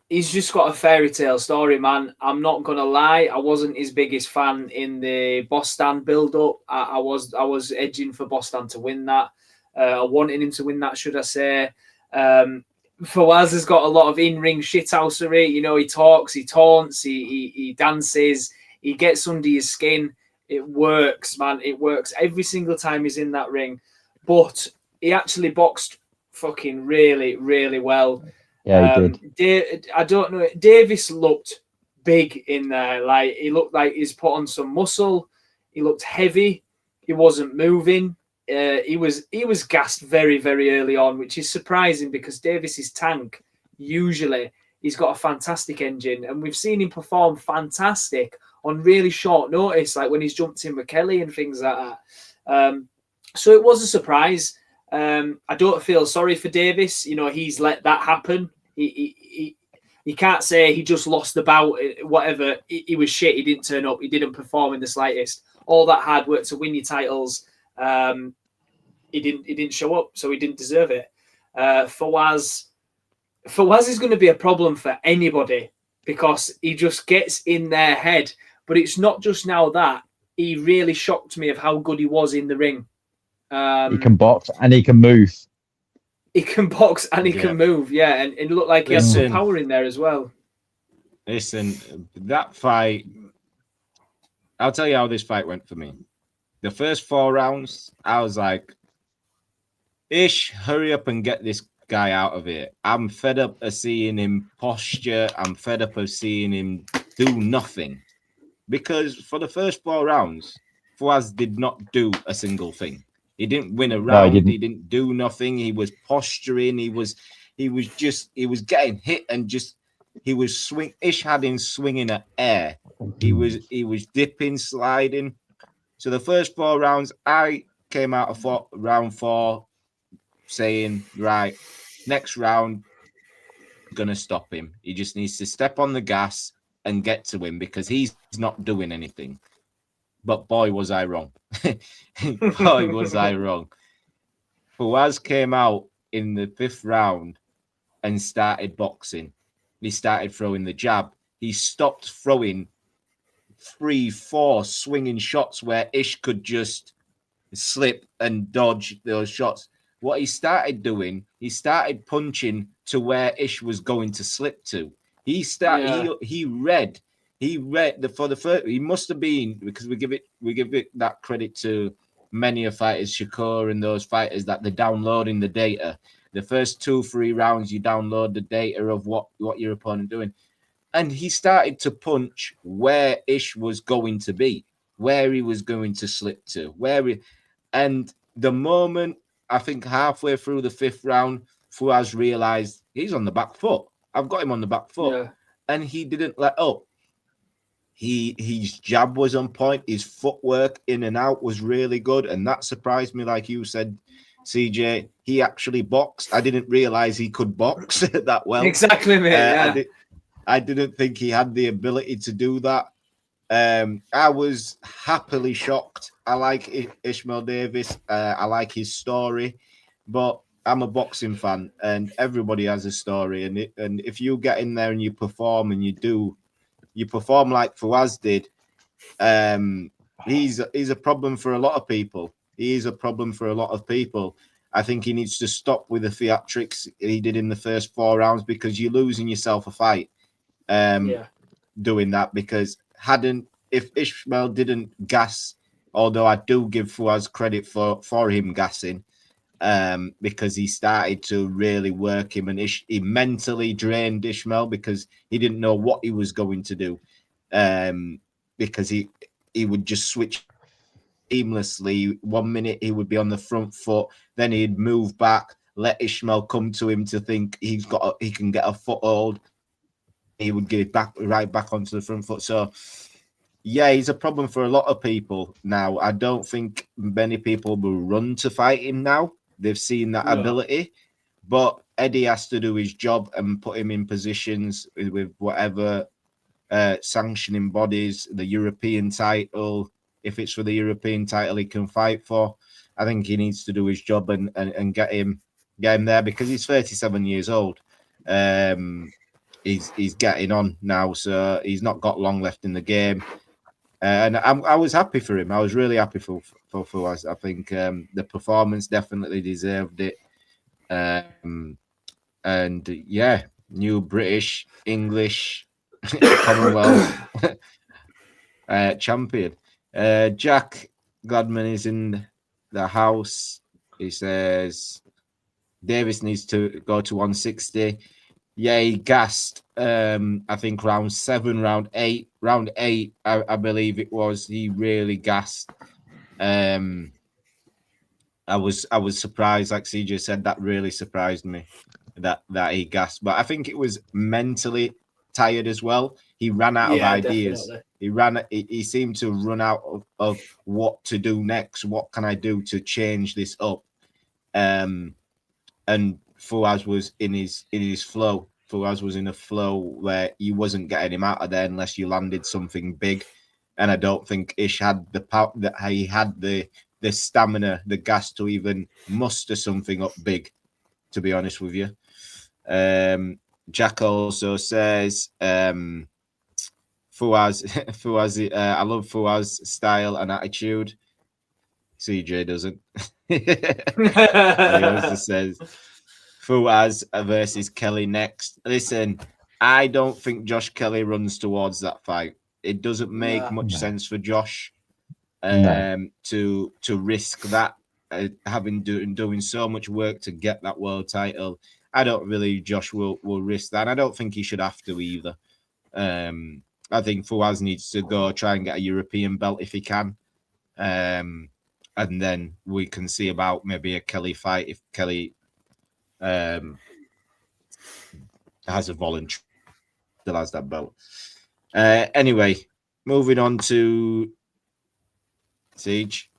he's just got a fairy tale story, man. I'm not gonna lie, I wasn't his biggest fan in the Boston build-up. I was edging for Boston to win that. I wanted him to win that, should I say. Fawaz has got a lot of in-ring shithousery. You know, he talks, he taunts, he dances, he gets under your skin. It works, man. It works every single time he's in that ring. But he actually boxed fucking really, really well.
Yeah, he did.
I don't know. Davis looked big in there. Like, he looked like he's put on some muscle. He looked heavy. He wasn't moving. He was gassed very, very early on, which is surprising because Davis's tank, usually he's got a fantastic engine, and we've seen him perform fantastic on really short notice, like when he's jumped in with Kelly and things like that. So it was a surprise. I don't feel sorry for Davis. You know, he's let that happen. He can't say he just lost the bout, whatever. He was shit. He didn't turn up. He didn't perform in the slightest. All that hard work to win your titles, he didn't show up, so he didn't deserve it. Fawaz is going to be a problem for anybody because he just gets in their head. But it's not just now that. He really shocked me of how good he was in the ring.
He can box and he can move.
He can box and he can move, yeah. And it looked like he had some power in there as well.
Listen, that fight, I'll tell you how this fight went for me. The first 4 rounds, I was like, Ish, hurry up and get this guy out of here. I'm fed up of seeing him posture. I'm fed up of seeing him do nothing. Because for the first 4 rounds, Fawaz did not do a single thing. He didn't win a round. He didn't do nothing. He was posturing. He was getting hit and just he was swing. Ish had him swinging at air. He was dipping, sliding. So the first 4 rounds, I came out of round 4 saying, right, next round, gonna stop him. He just needs to step on the gas and get to him because he's not doing anything. But boy, was I wrong. Boy, was I wrong. Fawaz came out in the 5th round and started boxing. He started throwing the jab. He stopped throwing 3-4 swinging shots where Ish could just slip and dodge those shots. What he started doing, he started punching to where Ish was going to slip to. He read for the first. He must have been, because we give it that credit to many of fighters, Shakur and those fighters, that they're downloading the data. The first 2-3 rounds, you download the data of what your opponent doing, and he started to punch where Ish was going to be, where he was going to slip to, and the moment I think halfway through the 5th round, Fawaz realized he's on the back foot. I've got him on the back foot, and he didn't let up. His jab was on point. His footwork in and out was really good, and that surprised me. Like you said, CJ, he actually boxed. I didn't realize he could box that well.
Exactly, mate.
I didn't think he had the ability to do that. I was happily shocked. I like Ishmael Davis. I like his story, but I'm a boxing fan, and everybody has a story. And if you get in there and you perform, and you perform like Fawaz did, he's a problem for a lot of people. He is a problem for a lot of people. I think he needs to stop with the theatrics he did in the first 4 rounds, because you're losing yourself a fight doing that. Because if Ishmael didn't gas, although I do give Fawaz credit for him gassing, because he started to really work him, and he mentally drained Ishmael because he didn't know what he was going to do, because he would just switch seamlessly. 1 minute he would be on the front foot, then he'd move back, let Ishmael come to him to think he can get a foothold. he would get right back onto the front foot. So, yeah, he's a problem for a lot of people now. I don't think many people will run to fight him now. They've seen that ability. But Eddie has to do his job and put him in positions with whatever sanctioning bodies, the European title. If it's for the European title he can fight for, I think he needs to do his job and get him there, because he's 37 years old. He's getting on now, so he's not got long left in the game. And I was happy for him. I was really happy for Fuaz. I think the performance definitely deserved it. And yeah, new British, English, Commonwealth champion. Jack Gladman is in the house. He says Davis needs to go to 160. Yeah, he gassed. I think round 7, round 8, I believe it was. He really gassed. I was surprised, like CJ said, that really surprised me that he gassed. But I think it was mentally tired as well. He ran out of ideas. Definitely. He seemed to run out of what to do next. What can I do to change this up? And Fuaz was in his flow. Fuaz was in a flow where you wasn't getting him out of there unless you landed something big. And I don't think Ish had the power, that he had the stamina, the gas to even muster something up big, to be honest with you. Jack also says Fuaz, I love Fuaz's style and attitude. CJ doesn't. He also says Fuaz versus Kelly next. Listen, I don't think Josh Kelly runs towards that fight. It doesn't make much sense for Josh to risk that, doing so much work to get that world title. I don't really Josh will risk that. I don't think he should have to either. I think Fuaz needs to go try and get a European belt if he can. And then we can see about maybe a Kelly fight if Kelly has a voluntary, still has that belt. Anyway, moving on to Siege.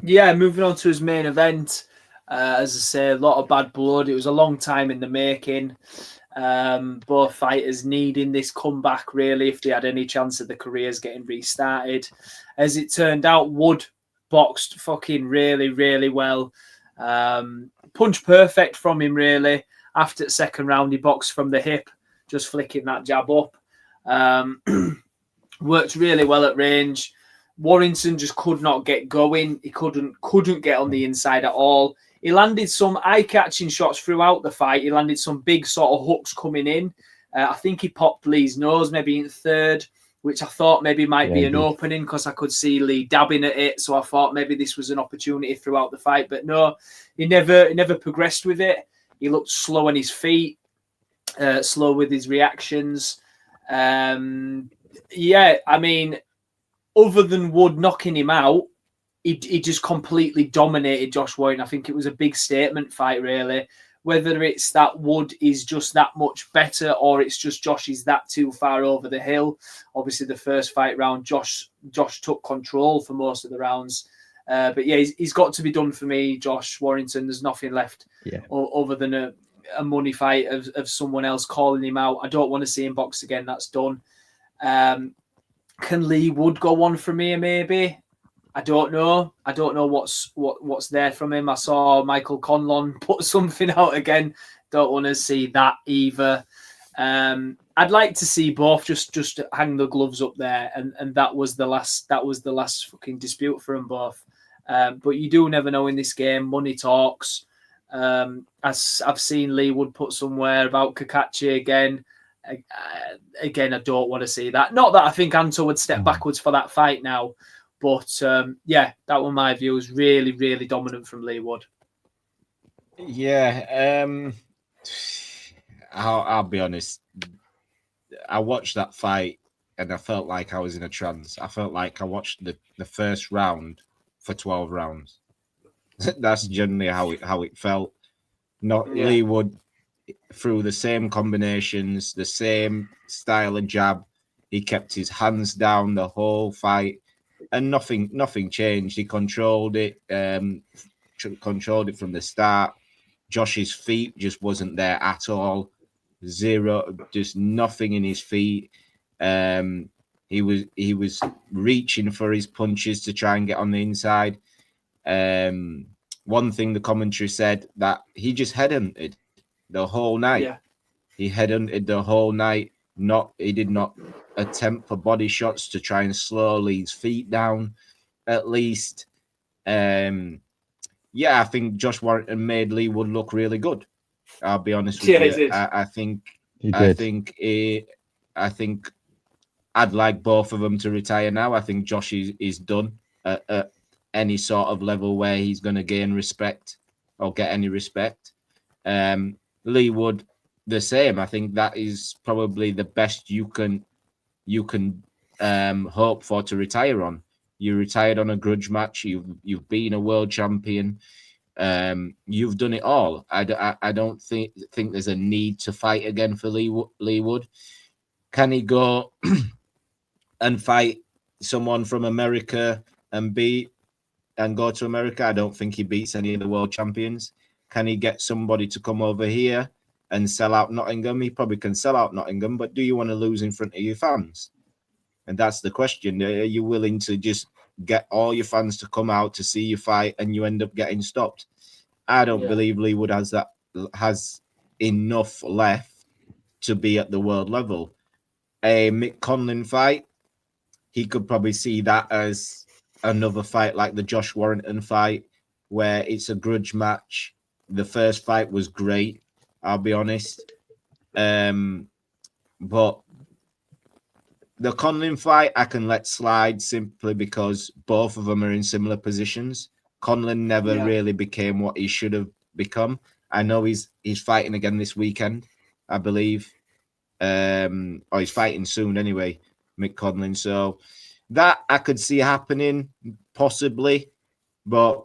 Yeah, moving on to his main event. As I say, a lot of bad blood. It was a long time in the making. Both fighters needing this comeback, really, if they had any chance of the careers getting restarted. As it turned out, Wood boxed fucking really, really well. Punch perfect from him, really. After the second round, he boxed from the hip, just flicking that jab up. Worked really well at range. Warrington just could not get going. He couldn't get on the inside at all. He landed some eye-catching shots throughout the fight. He landed some big sort of hooks coming in. I think he popped Lee's nose maybe in third, which I thought maybe might be an opening because I could see Lee dabbing at it. So I thought maybe this was an opportunity throughout the fight. But no, he never progressed with it. He looked slow on his feet, slow with his reactions. Yeah, I mean, other than Wood knocking him out, he just completely dominated Josh Warrington. I think it was a big statement fight, really. Whether it's that Wood is just that much better or it's just Josh is that too far over the hill. Obviously, the first fight round, Josh took control for most of the rounds. But yeah, he's got to be done for me, Josh Warrington. There's nothing left other than a money fight of someone else calling him out. I don't want to see him box again. That's done. Can Lee Wood go on from here, maybe? I don't know. I don't know what's there from him. I saw Michael Conlon put something out again. Don't want to see that either. I'd like to see both just hang the gloves up there, and that was the last fucking dispute for them both. But you do never know in this game. Money talks. As I've seen Lee Wood put somewhere about Kakachi again. Again, I don't want to see that. Not that I think Anto would step backwards for that fight now. But yeah, that was my view. Was really, really dominant from Lee Wood.
Yeah, I'll be honest. I watched that fight and I felt like I was in a trance. I felt like I watched the first round for 12 rounds. That's generally how it felt. Lee Wood through the same combinations, the same style of jab. He kept his hands down the whole fight, and nothing changed. He controlled it from the start. Josh's feet just wasn't there at all. Zero, just nothing in his feet. He was reaching for his punches to try and get on the inside. One thing the commentary said that he just headhunted the whole night.
Yeah.
He headhunted the whole night. He did not attempt for body shots to try and slow Lee's feet down, at least. Yeah, I think Josh Warrington made Lee Wood look really good. I'll be honest with you. I think I'd like both of them to retire now. I think Josh is done at any sort of level where he's going to gain respect or get any respect. Lee Wood, the same. I think that is probably the best you can hope for to retire on. You retired on a grudge match. You've been a world champion. You've done it all. I don't think there's a need to fight again for Lee Wood. Can he go and fight someone from America and go to America? I don't think he beats any of the world champions. Can he get somebody to come over here and sell out Nottingham? He probably can sell out Nottingham, but do you want to lose in front of your fans? And that's the question. Are you willing to just get all your fans to come out to see you fight and you end up getting stopped? I don't believe Lee Wood has enough left to be at the world level. A Mick Conlon fight, he could probably see that as another fight like the Josh Warrington fight, where it's a grudge match. The first fight was great, I'll be honest. But the Conlon fight, I can let slide simply because both of them are in similar positions. Conlon never really became what he should have become. I know he's fighting again this weekend, I believe. Or he's fighting soon anyway, Mick Conlon. So that I could see happening, possibly. But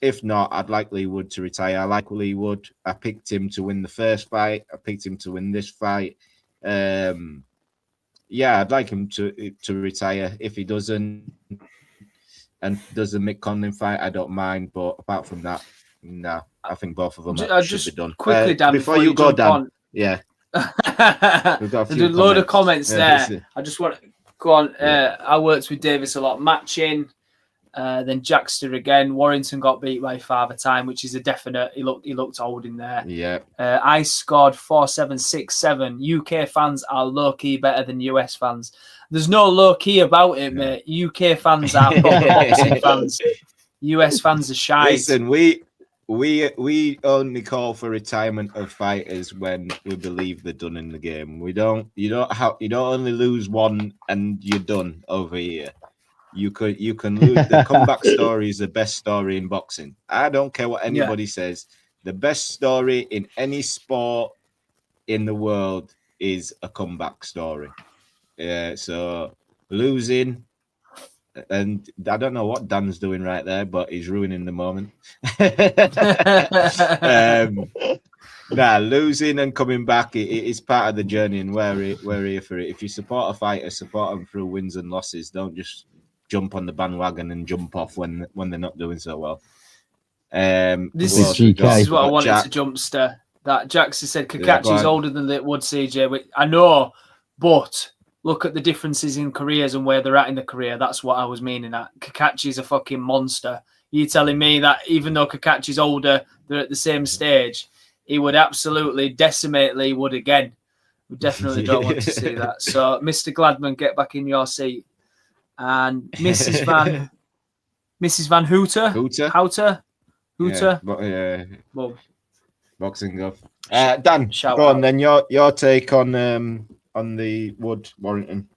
if not, I'd like Lee Wood to retire. I like Lee Wood. I picked him to win the first fight. I picked him to win this fight. Yeah, I'd like him to retire. If he doesn't and does the Mick Conlon fight, I don't mind. But apart from that, no, I think both of them should be done.
Quickly, Dan,
before you go, Dan, we've got
a load of comments there. I just want to go on. I worked with Davis a lot, matching. Then Jackster again. Warrington got beat by Father Time, which is a definite. He looked old in there.
Yeah.
I scored 4767. UK fans are low key better than US fans. There's no low key about it, mate. UK fans are proper boxing fans. US fans are shy.
Listen, we only call for retirement of fighters when we believe they're done in the game. You don't only lose one and you're done over here. You can lose. The comeback story is the best story in boxing. I don't care what anybody says. The best story in any sport in the world is a comeback story. Yeah. So losing, and I don't know what Dan's doing right there, but he's ruining the moment. Losing and coming back it's part of the journey, and we're here for it. If you support a fighter, support them through wins and losses. Don't just jump on the bandwagon and jump off when they're not doing so well.
This is what I wanted to jumpster. That Jackson said Kakachi's older than they would, CJ. I know, but look at the differences in careers and where they're at in the career. That's what I was meaning at. Kakachi's a fucking monster. You're telling me that even though Kakachi's older, they're at the same stage, he would absolutely decimate Lee Wood again. We definitely don't want to see that. So, Mr. Gladman, get back in your seat. And Mrs. Van Hooter.
Boxing Gov. Dan, go on then. Your take on the Wood Warrington.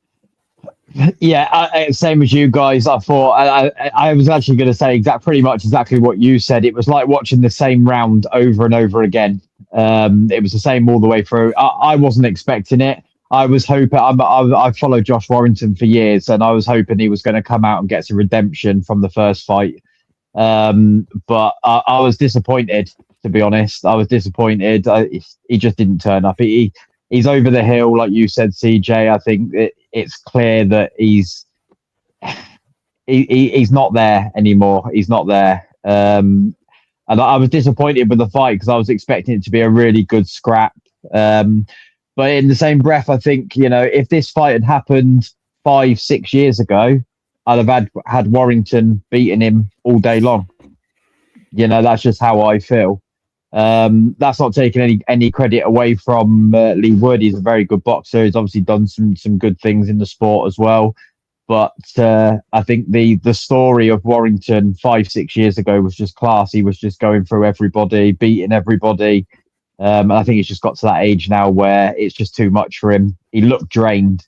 Yeah, same as you guys. I thought I was actually going to say pretty much exactly what you said. It was like watching the same round over and over again. It was the same all the way through. I wasn't expecting it. I was hoping. I followed Josh Warrington for years, and I was hoping he was going to come out and get some redemption from the first fight. But I was disappointed. to be honest. I was disappointed. He just didn't turn up. He's over the hill, like you said, CJ. I think it's clear that he's not there anymore. He's not there. And I was disappointed with the fight because I was expecting it to be a really good scrap. But in the same breath, I think, if this fight had happened 5-6 years ago, I'd have had Warrington beating him all day long. That's just how I feel. That's not taking any credit away from Lee Wood. He's a very good boxer. He's obviously done some good things in the sport as well. But I think the story of Warrington 5-6 years ago was just class. He was just going through everybody, beating everybody. And I think he's just got to that age now where it's just too much for him. He looked drained.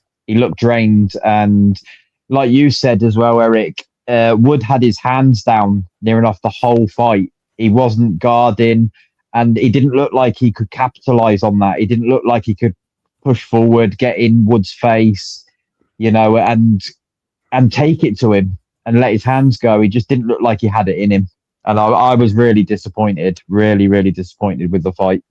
And like you said as well, Eric, Wood had his hands down near enough the whole fight. He wasn't guarding, and he didn't look like he could capitalize on that. He didn't look like he could push forward, get in Wood's face, and take it to him and let his hands go. He just didn't look like he had it in him. And I was really disappointed, really, really disappointed with the fight.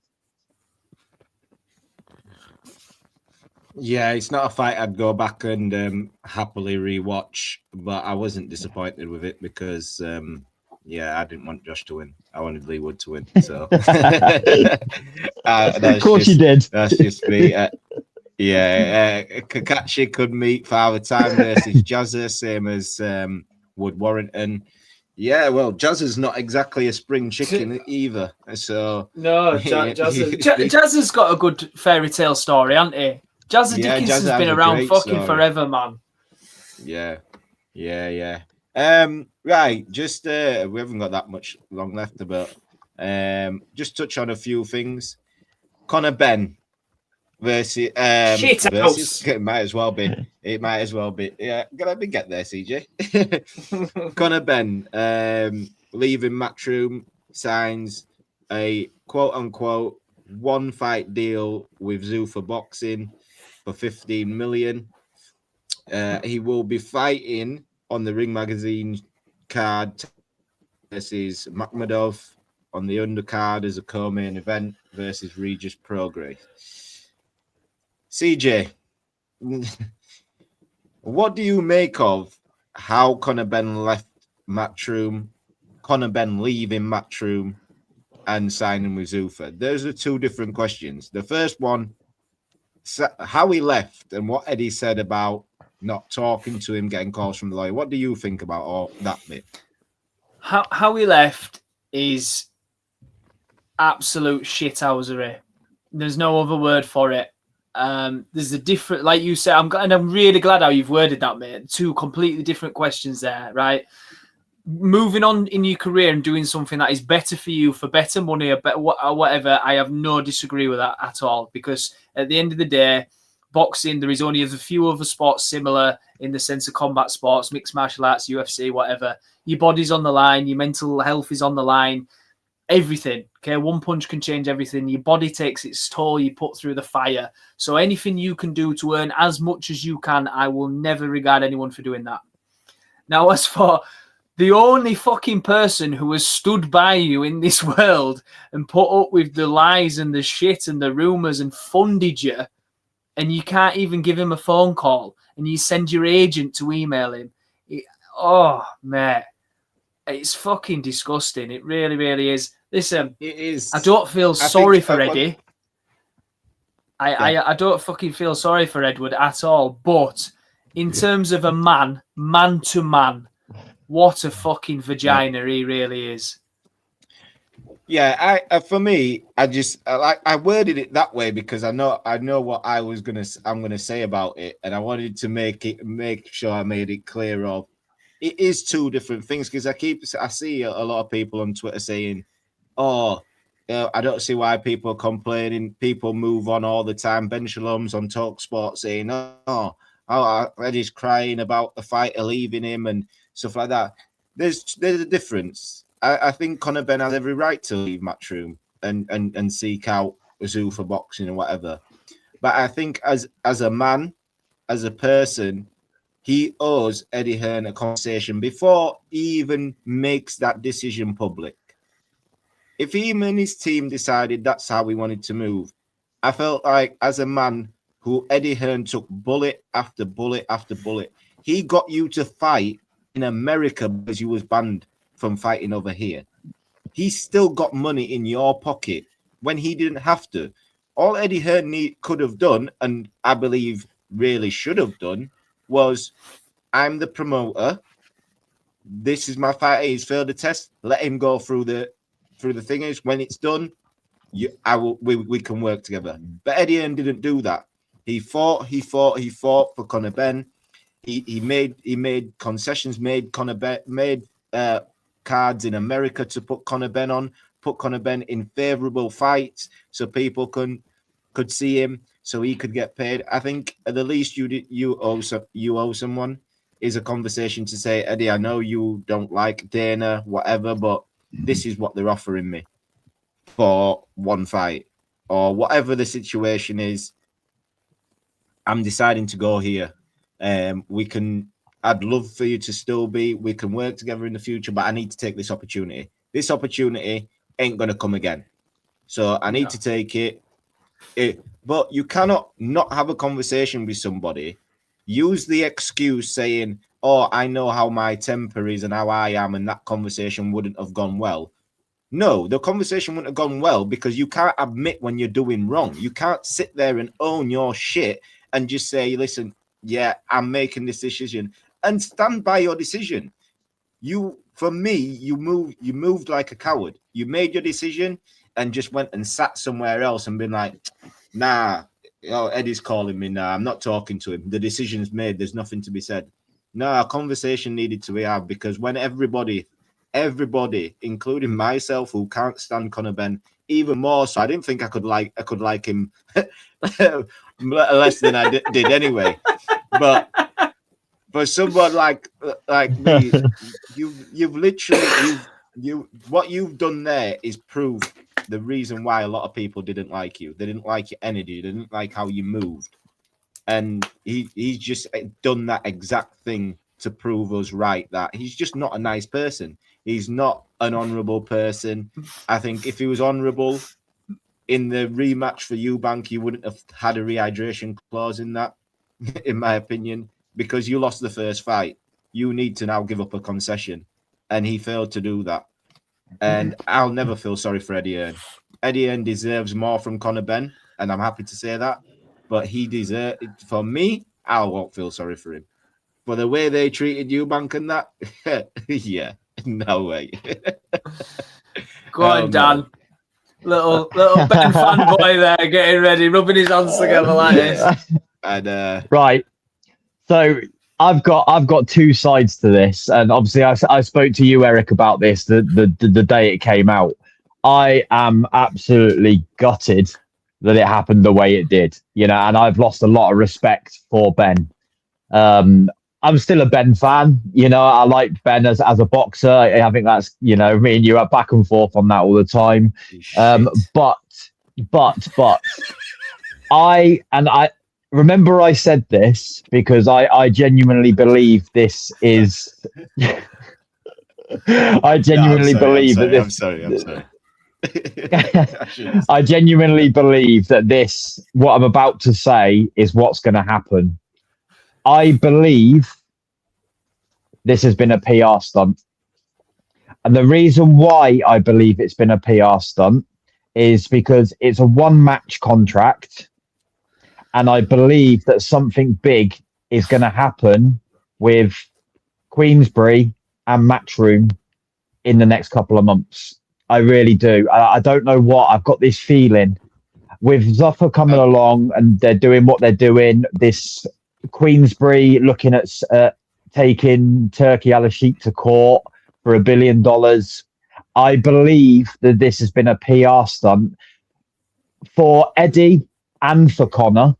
Yeah, it's not a fight I'd go back and happily rewatch, but I wasn't disappointed with it because, I didn't want Josh to win. I wanted Lee Wood to win. So,
of course you did.
That's just me. Kakashi could meet Father Time versus Jazza, same as Wood Warrington. Yeah, well, Jazza's not exactly a spring chicken either. So
no, Jazza's got a good fairy tale story, hasn't he? Jazza Dickinson's been around fucking forever, man.
Yeah. Right, just we haven't got that much long left, but just touch on a few things. Conor Benn versus it might as well be. Yeah, let me get there, CJ. Conor Benn leaving Matchroom, signs a quote unquote one fight deal with Zuffa Boxing for 15 million. He will be fighting on the Ring Magazine card versus Makhmudov, on the undercard as a co-main event versus Regis Prograis. CJ, what do you make of how Conor Benn left Matchroom, Conor Benn leaving Matchroom and signing with Zuffa? Those are two different questions. The first one, how he left and what Eddie said about not talking to him, getting calls from the lawyer. What do you think about all that bit?
How he left is absolute shithousery. There's no other word for it. There's a different, like you said, I'm really glad how you've worded that, mate. Two completely different questions there, right? Moving on in your career and doing something that is better for you, for better money or whatever, I have no disagree with that at all. Because at the end of the day, boxing, there is only a few other sports similar in the sense of combat sports, mixed martial arts, UFC, whatever. Your body's on the line, your mental health is on the line, everything. Okay, one punch can change everything. Your body takes its toll, you put through the fire. So anything you can do to earn as much as you can, I will never regard anyone for doing that. Now, as for the only fucking person who has stood by you in this world and put up with the lies and the shit and the rumors and funded you, and you can't even give him a phone call, and you send your agent to email him. Oh, mate. It's fucking disgusting. It really, really is. Listen,
it is.
I don't feel sorry for Eddie. I don't fucking feel sorry for Edward at all. But in terms of a man to man, what a fucking vagina he really is.
Yeah, for me, I worded it that way because I know what I'm gonna say about it, and I wanted to make sure I made it clear of it is two different things, because I see a lot of people on Twitter saying, "Oh, I don't see why people are complaining. People move on all the time." Ben Shalom's on TalkSport saying, "Oh, Eddie's crying about the fighter leaving him and stuff like that." There's a difference. I think Conor Benn has every right to leave Matchroom and seek out Zuffa Boxing and whatever. But I think as a man, as a person, he owes Eddie Hearn a conversation before he even makes that decision public. If him and his team decided that's how we wanted to move, I felt like as a man who Eddie Hearn took bullet after bullet after bullet, he got you to fight in America because you was banned from fighting over here. He still got money in your pocket when he didn't have to. All Eddie Hearn could have done, and I believe really should have done, was I'm the promoter. This is my fighter. He's failed the test. Let him go through the thingers. When it's done, we can work together. But Eddie Hearn didn't do that. He fought for Conor Benn. He made concessions, made Conor Benn, made cards in America to put Conor Benn on, put Conor Benn in favorable fights so people could see him, so he could get paid. I think at the least you owe someone is a conversation to say, Eddie, I know you don't like Dana, whatever, but this is what they're offering me for one fight, or whatever the situation is. I'm deciding to go here. I'd love for you to still be, we can work together in the future, but I need to take this opportunity. This opportunity ain't going to come again. So I need to take it. But you cannot not have a conversation with somebody, use the excuse saying, oh, I know how my temper is and how I am, and that conversation wouldn't have gone well. No, the conversation wouldn't have gone well because you can't admit when you're doing wrong. You can't sit there and own your shit and just say, listen, yeah, I'm making this decision, and stand by your decision. For me, you moved like a coward. You made your decision and just went and sat somewhere else and been like, nah, Eddie's calling me now. I'm not talking to him. The decision's made. There's nothing to be said. No, a conversation needed to be had, because when everybody, including myself, who can't stand Conor Benn even more, so I didn't think I could like him less than I did anyway. But for someone like me, you've literally what you've done there is prove the reason why a lot of people didn't like you. They didn't like your energy. They didn't like how you moved. And he's just done that exact thing to prove us right, that he's just not a nice person. He's not an honourable person. I think if he was honourable in the rematch for Eubank, you wouldn't have had a rehydration clause in that, in my opinion, because you lost the first fight. You need to now give up a concession. And he failed to do that. And I'll never feel sorry for Eddie Hearn. Eddie Hearn deserves more from Conor Benn, and I'm happy to say that. But for me, I won't feel sorry for him. For the way they treated Eubank and that, yeah, no way.
Go on, Dan. Little Ben fanboy there, getting ready, rubbing his hands together like this.
And right. So I've got two sides to this, and obviously I spoke to you, Eric, about this the day it came out. I am absolutely gutted that it happened the way it did, and I've lost a lot of respect for Ben. I'm still a Ben fan, I like Ben as a boxer. I think that's, me and you are back and forth on that all the time. But I remember I said this because I genuinely believe this is. I genuinely believe that this. I'm sorry. I genuinely believe that what I'm about to say is what's going to happen. I believe this has been a PR stunt. And the reason why I believe it's been a PR stunt is because it's a one-match contract. And I believe that something big is going to happen with Queensberry and Matchroom in the next couple of months. I really do. I don't know what. I've got this feeling with Zuffa coming along and they're doing what they're doing. This Queensberry looking at taking Turkey Al-Sheikh to court for $1 billion. I believe that this has been a PR stunt for Eddie and for Conor,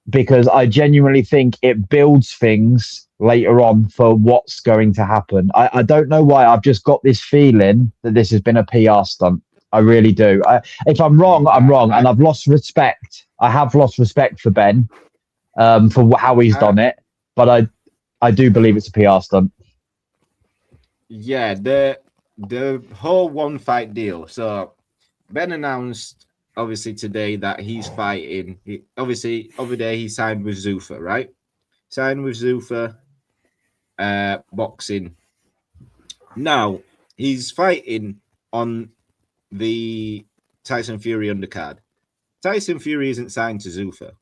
because I genuinely think it builds things later on for what's going to happen. I don't know why. I've just got this feeling that this has been a PR stunt. I really do. If I'm wrong, I'm wrong. And I've lost respect. I have lost respect for Ben for how he's done it. But I do believe it's a PR stunt.
Yeah, the whole one fight deal. So Ben announced obviously today that he's fighting. Obviously over there he signed with Zuffa, right? Signed with Zuffa Boxing. Now he's fighting on the Tyson Fury undercard. Tyson Fury isn't signed to Zuffa.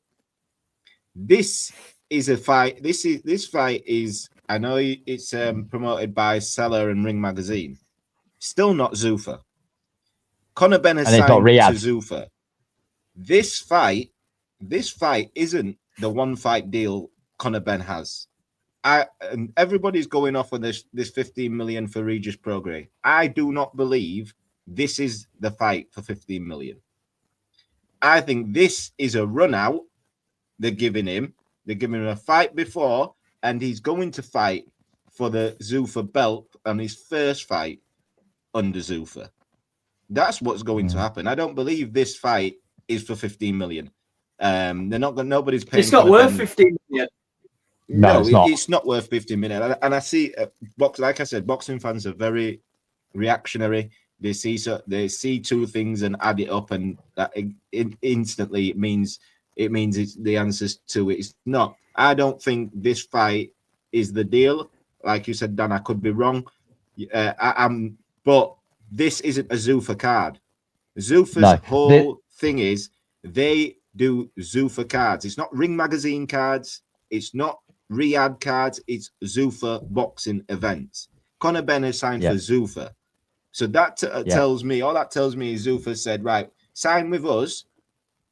This is a fight. This fight is. I know it's promoted by Seller and Ring Magazine. Still not Zuffa. Conor Benn has signed to Zuffa. This fight isn't the one fight deal Conor Benn has. And everybody's going off on this 15 million for Regis Prograis. I do not believe this is the fight for 15 million. I think this is a run out they're giving him. They're giving him a fight before, and he's going to fight for the Zuffa belt on his first fight under Zuffa. That's what's going to happen. I don't believe this fight is for 15 million. They're not. Nobody's paying.
It's not worth 15 million.
No, it's not worth 15 million. And I see, like I said, boxing fans are very reactionary. They see two things and add it up, and that instantly it means it's the answers to it. It's not. I don't think this fight is the deal. Like you said, Dan, I could be wrong. But this isn't a Zuffa card. Zuffa's whole thing is they do Zuffa cards. It's not Ring Magazine cards. It's not Riyadh cards. It's Zuffa boxing events. Conor Benn is signed for Zuffa. So that tells me, all that tells me is Zuffa said, right, sign with us.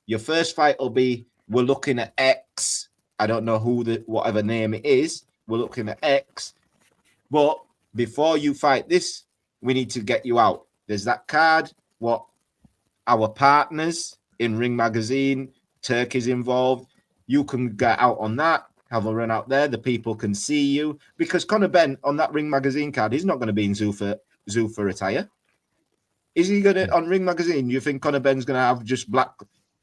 Your first fight will be, we're looking at X. I don't know whatever name it is. We're looking at X. But before you fight this, we need to get you out. There's that card, what our partners in Ring Magazine, Turkey's involved. You can get out on that, have a run out there. The people can see you. Because Conor Benn on that Ring Magazine card, he's not going to be in Zuffa attire. Is he going to, on Ring Magazine, you think Conor Benn's going to have just black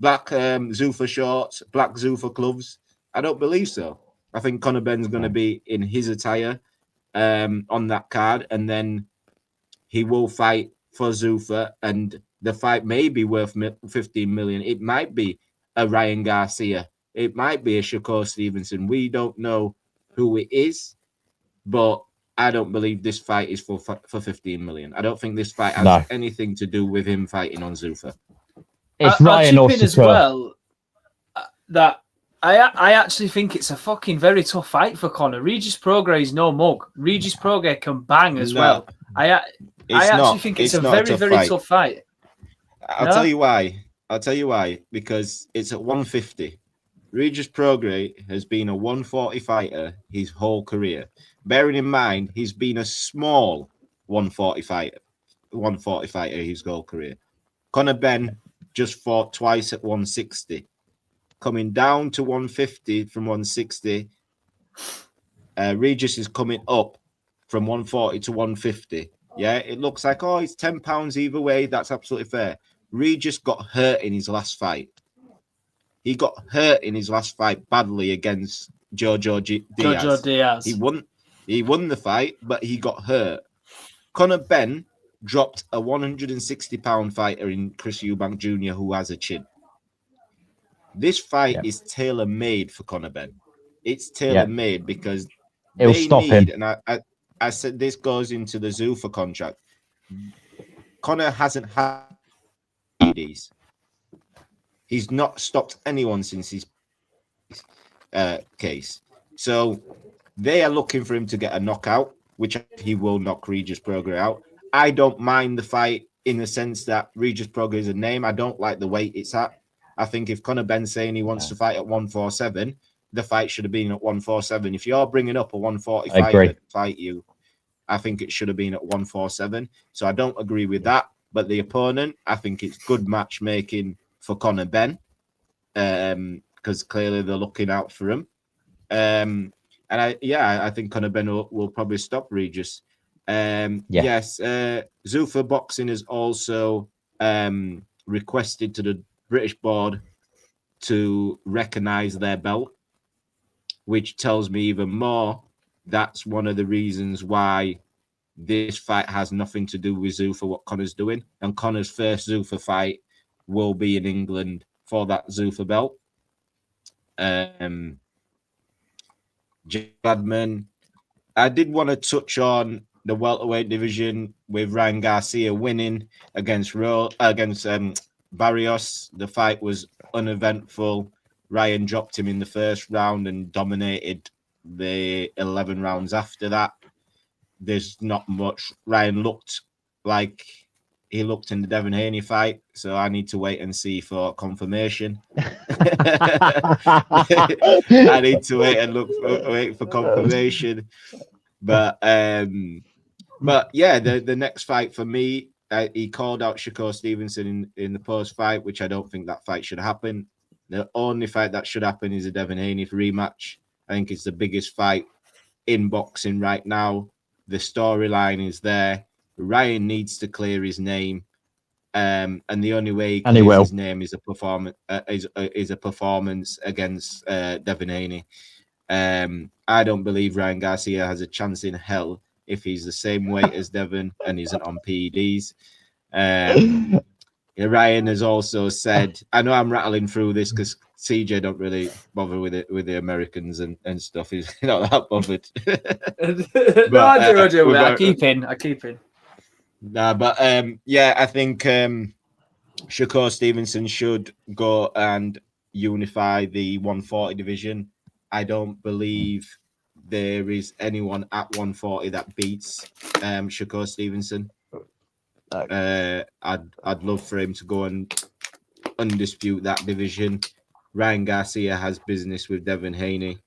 Zuffa shorts, black Zuffa gloves? I don't believe so. I think Conor Benn's going to be in his attire on that card, and then he will fight for Zuffa, and the fight may be worth 15 million. It might be a Ryan Garcia. It might be a Shakur Stevenson. We don't know who it is, but I don't believe this fight is for 15 million. I don't think this fight has anything to do with him fighting on Zuffa.
It's Ryan or Shakur.
As well, that I actually think it's a fucking very tough fight for Conor. Regis Prograis is no mug. Regis Prograis can bang as well. I actually think it's a very, very tough fight.
I'll tell you why. Because it's at 150. Regis Prograis has been a 140 fighter his whole career. Bearing in mind, he's been a small 140 fighter his whole career. Conor Benn just fought twice at 160. Coming down to 150 from 160. Regis is coming up from 140 to 150. Yeah, it looks like, it's 10 pounds either way. That's absolutely fair. Regis got hurt in his last fight. He got hurt in his last fight badly against Jojo Diaz. He won the fight, but he got hurt. Conor Benn dropped a 160-pound fighter in Chris Eubank Jr. who has a chin. This fight is tailor-made for Conor Benn. It's tailor-made because
it'll stop him.
And I said this goes into the Zuffa contract. Conor hasn't had these. He's not stopped anyone since his case. So they are looking for him to get a knockout, which he will knock Regis Prograis out. I don't mind the fight in the sense that Regis Prograis is a name. I don't like the weight it's at. I think if Conor Benn's saying he wants to fight at 147, the fight should have been at 147. If you're bringing up a 140 fighter to fight you, I think it should have been at 147. So I don't agree with that. But the opponent, I think it's good matchmaking for Conor Benn because clearly they're looking out for him. And I think Conor Benn will probably stop Regis. Yes, Zuffa Boxing has also requested to the British board to recognise their belt, which tells me even more that's one of the reasons why this fight has nothing to do with Zuffa, what Conor's doing. And Conor's first Zuffa fight will be in England for that Zuffa belt. Jadman, I did want to touch on the welterweight division with Ryan Garcia winning against Barrios. The fight was uneventful. Ryan dropped him in the first round and dominated the 11 rounds after that. There's not much. Ryan looked like he looked in the Devin Haney fight, so I need to wait and see for confirmation. I need to wait and wait for confirmation. But yeah, the next fight for me, he called out Shakur Stevenson in the post fight, which I don't think that fight should happen. The only fight that should happen is a Devin Haney rematch. I think it's the biggest fight in boxing right now. The storyline is there. Ryan needs to clear his name, and the only way he clears his name is a performance. Is a performance against Devin Haney. I don't believe Ryan Garcia has a chance in hell if he's the same weight as Devin and isn't on PEDs. Ryan has also said, I know I'm rattling through this because CJ don't really bother with it with the Americans and stuff. He's not that bothered.
No, I do. I keep in.
Nah, but yeah, I think Shakur Stevenson should go and unify the 140 division. I don't believe there is anyone at 140 that beats Shakur Stevenson. I'd love for him to go and undispute that division. Ryan Garcia has business with Devin Haney.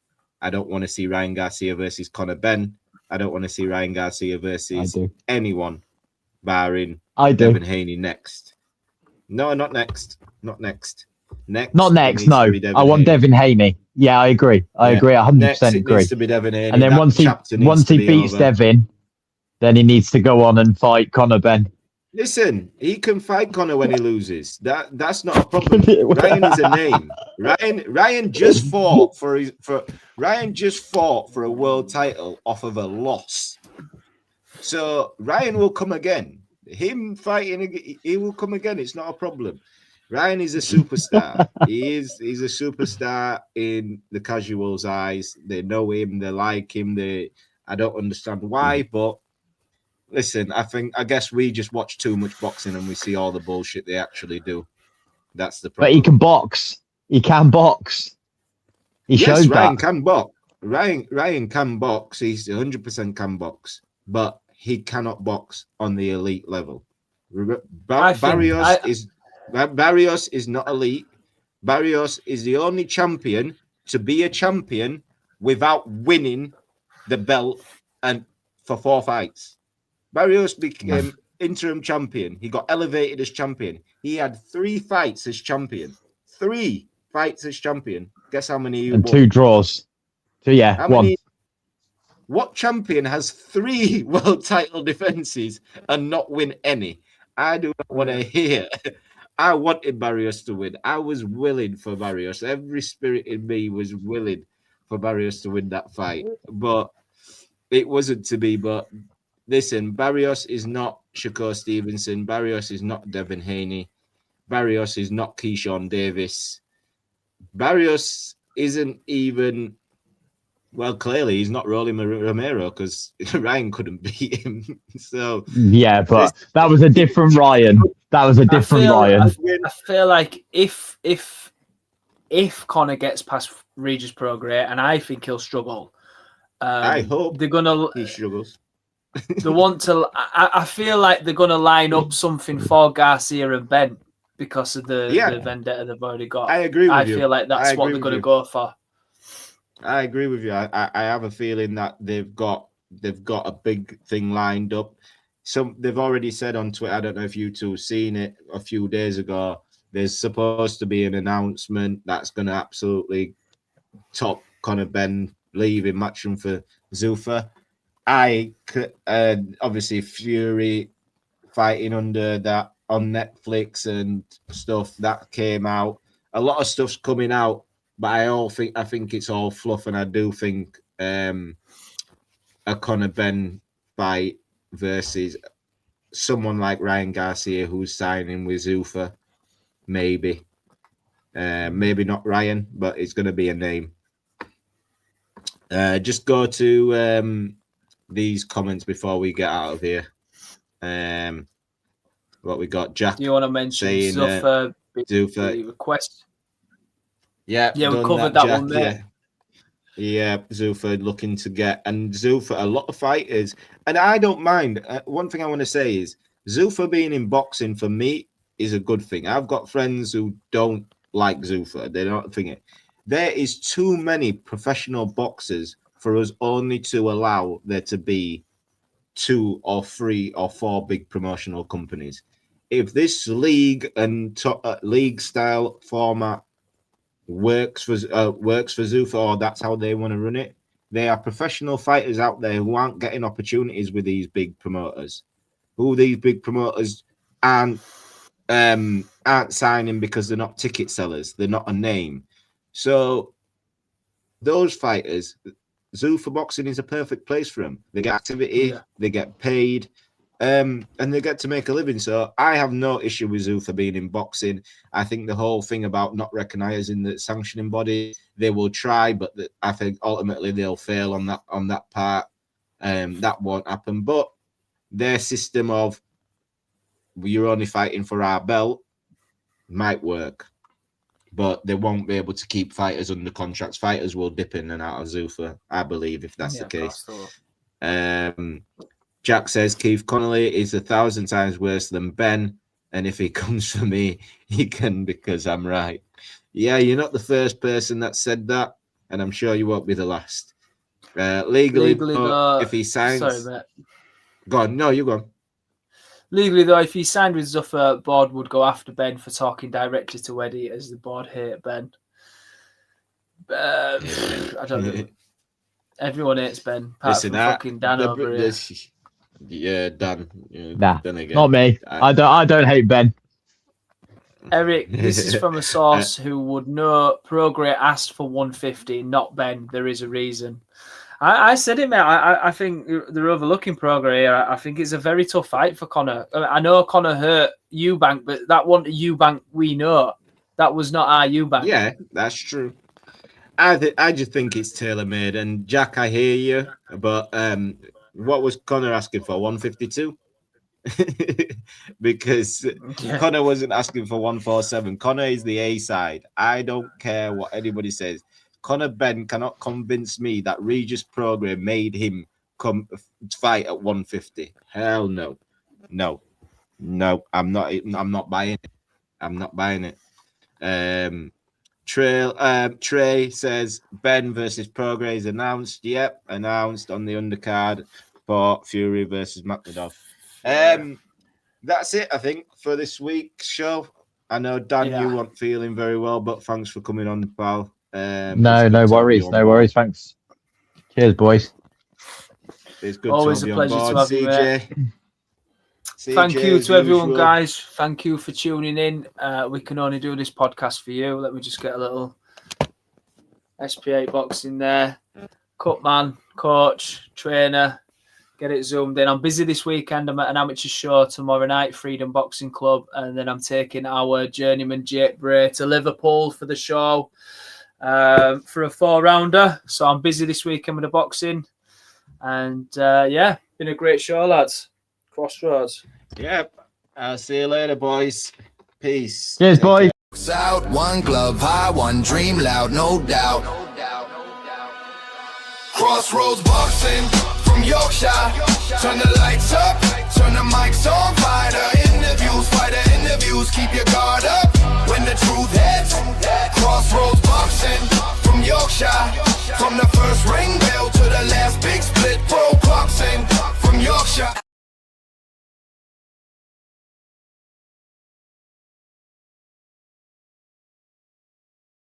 I don't want to see Ryan Garcia versus Conor Benn. I don't want to see Ryan Garcia versus anyone barring Devin Haney next. No, not next. Not next. No.
I want Devin Haney. Yeah, I agree. I agree. 100% agree.
Needs to be Devin Haney.
And then once he beats Devin, then he needs to go on and fight Conor Benn.
Listen, he can fight Conor when he loses. That's not a problem. Ryan is a name. Ryan just fought for a world title off of a loss. So Ryan will come again. Him fighting, he will come again. It's not a problem. Ryan is a superstar. He's a superstar in the casuals' eyes. They know him. They like him. I don't understand why, but listen, I guess we just watch too much boxing and we see all the bullshit they actually do. That's the problem.
But he can box. He can box.
Yes, Ryan can box. Ryan can box. He's 100% can box, but he cannot box on the elite level. Barrios is not elite. Barrios is the only champion to be a champion without winning the belt and for 4 fights. Barrios became interim champion. He got elevated as champion. He had 3 fights as champion. 3 fights as champion. Guess how many?
And 2 draws. So yeah, 1.
What champion has 3 world title defenses and not win any? I do not want to hear. I wanted Barrios to win. I was willing for Barrios. Every spirit in me was willing for Barrios to win that fight. But it wasn't to be. But listen, Barrios is not Shakur Stevenson. Barrios is not Devin Haney. Barrios is not Keyshawn Davis. Barrios isn't even... Well, clearly he's not Rolly Romero because Ryan couldn't beat him. So
yeah, but that was a different Ryan. Ryan.
I feel like if Conor gets past Regis Prograis, and I think he'll struggle.
I hope he struggles.
They want to. I feel like they're gonna line up something for Garcia and Benn because of the vendetta they've already got.
I agree with you.
I feel like that's what they're gonna go for.
I agree with you. I have a feeling that they've got a big thing lined up. So they've already said on Twitter, I don't know if you two seen it a few days ago, there's supposed to be an announcement that's going to absolutely top Conor Benn leaving, matching for Zuffa. Obviously Fury fighting under that on Netflix and stuff that came out. A lot of stuff's coming out. But I think it's all fluff, and I do think a Conor Benn fight versus someone like Ryan Garcia, who's signing with Zuffa. Maybe not Ryan, but it's going to be a name. Just go to these comments before we get out of here. What we got, Jack?
Do you want to mention
saying,
Zuffa request?
Yeah,
we covered that
Jack,
one there.
Yeah, Zuffa looking to get, and Zuffa, a lot of fighters, and I don't mind. One thing I want to say is Zuffa being in boxing for me is a good thing. I've got friends who don't like Zuffa. They don't think it. There is too many professional boxers for us only to allow there to be 2 or 3 or 4 big promotional companies. If this league and league style format works for Zuffa, or that's how they want to run it, there are professional fighters out there who aren't getting opportunities with these big promoters. Who these big promoters aren't signing because they're not ticket sellers, they're not a name. So those fighters, Zuffa Boxing is a perfect place for them. They get activity, they get paid, and they get to make a living. So I have no issue with Zuffa being in boxing. I think the whole thing about not recognizing the sanctioning body, they will try, but I think ultimately they'll fail on that part. That won't happen. But their system of you're only fighting for our belt might work, but they won't be able to keep fighters under contracts. Fighters will dip in and out of Zuffa, I believe, if that's the case. Jack says Keith Connolly is 1,000 times worse than Ben, and if he comes for me, he can because I'm right. Yeah, you're not the first person that said that, and I'm sure you won't be the last. Legally though, if he signs...
Sorry, mate.
Go on. No, you go on.
Legally, though, if he signed with Zuffa, board would go after Ben for talking directly to Eddie, as the board hate Ben. I don't know. Everyone hates Ben, apart from fucking Dan over here.
Yeah, Dan.
Nah,
Dan again.
not me. I don't hate Ben.
Eric, this is from a source who would know Prograde asked for 150, not Ben. There is a reason. I said it, mate. I think they're overlooking Prograde here. I think it's a very tough fight for Conor. I know Conor hurt Eubank, but that wasn't a Eubank we know. That was not our Eubank.
Yeah, that's true. I just think it's tailor-made. And Jack, I hear you, but what was Conor asking for? 152? Because Conor wasn't asking for 147. Conor is the A side. I don't care what anybody says. Conor Benn cannot convince me that Regis Prograde made him come fight at 150. Hell no. No. I'm not buying it. I'm not buying it. Trey says Ben versus Prograde is announced. Yep, announced on the undercard for Fury versus McMahon. That's it, I think, for this week's show. I know Dan, you weren't feeling very well, but thanks for coming on, pal.
No worries. No worries. Thanks. Cheers, boys.
It's good.
Always
to
a pleasure
to
have you, mate. Thank you to everyone, guys. Thank you for tuning in. We can only do this podcast for you. Let me just get a little SPA box in there. Cut man, coach, trainer. Get it zoomed in. I'm busy this weekend. I'm at an amateur show tomorrow night, Freedom Boxing Club, and then I'm taking our journeyman Jake Bray to Liverpool for the show for a 4-rounder. So I'm busy this weekend with the boxing, and been a great show, lads. Crossroads.
Yep. I'll see you later, boys. Peace.
Cheers, boys.
Out, one glove high, one dream loud, no doubt. Crossroads boxing from Yorkshire. Turn the lights up, turn the mics on. Fighter interviews, keep your guard up. When the truth hits, Crossroads boxing from Yorkshire. From the first ring bell to the last big split, pro boxing from Yorkshire.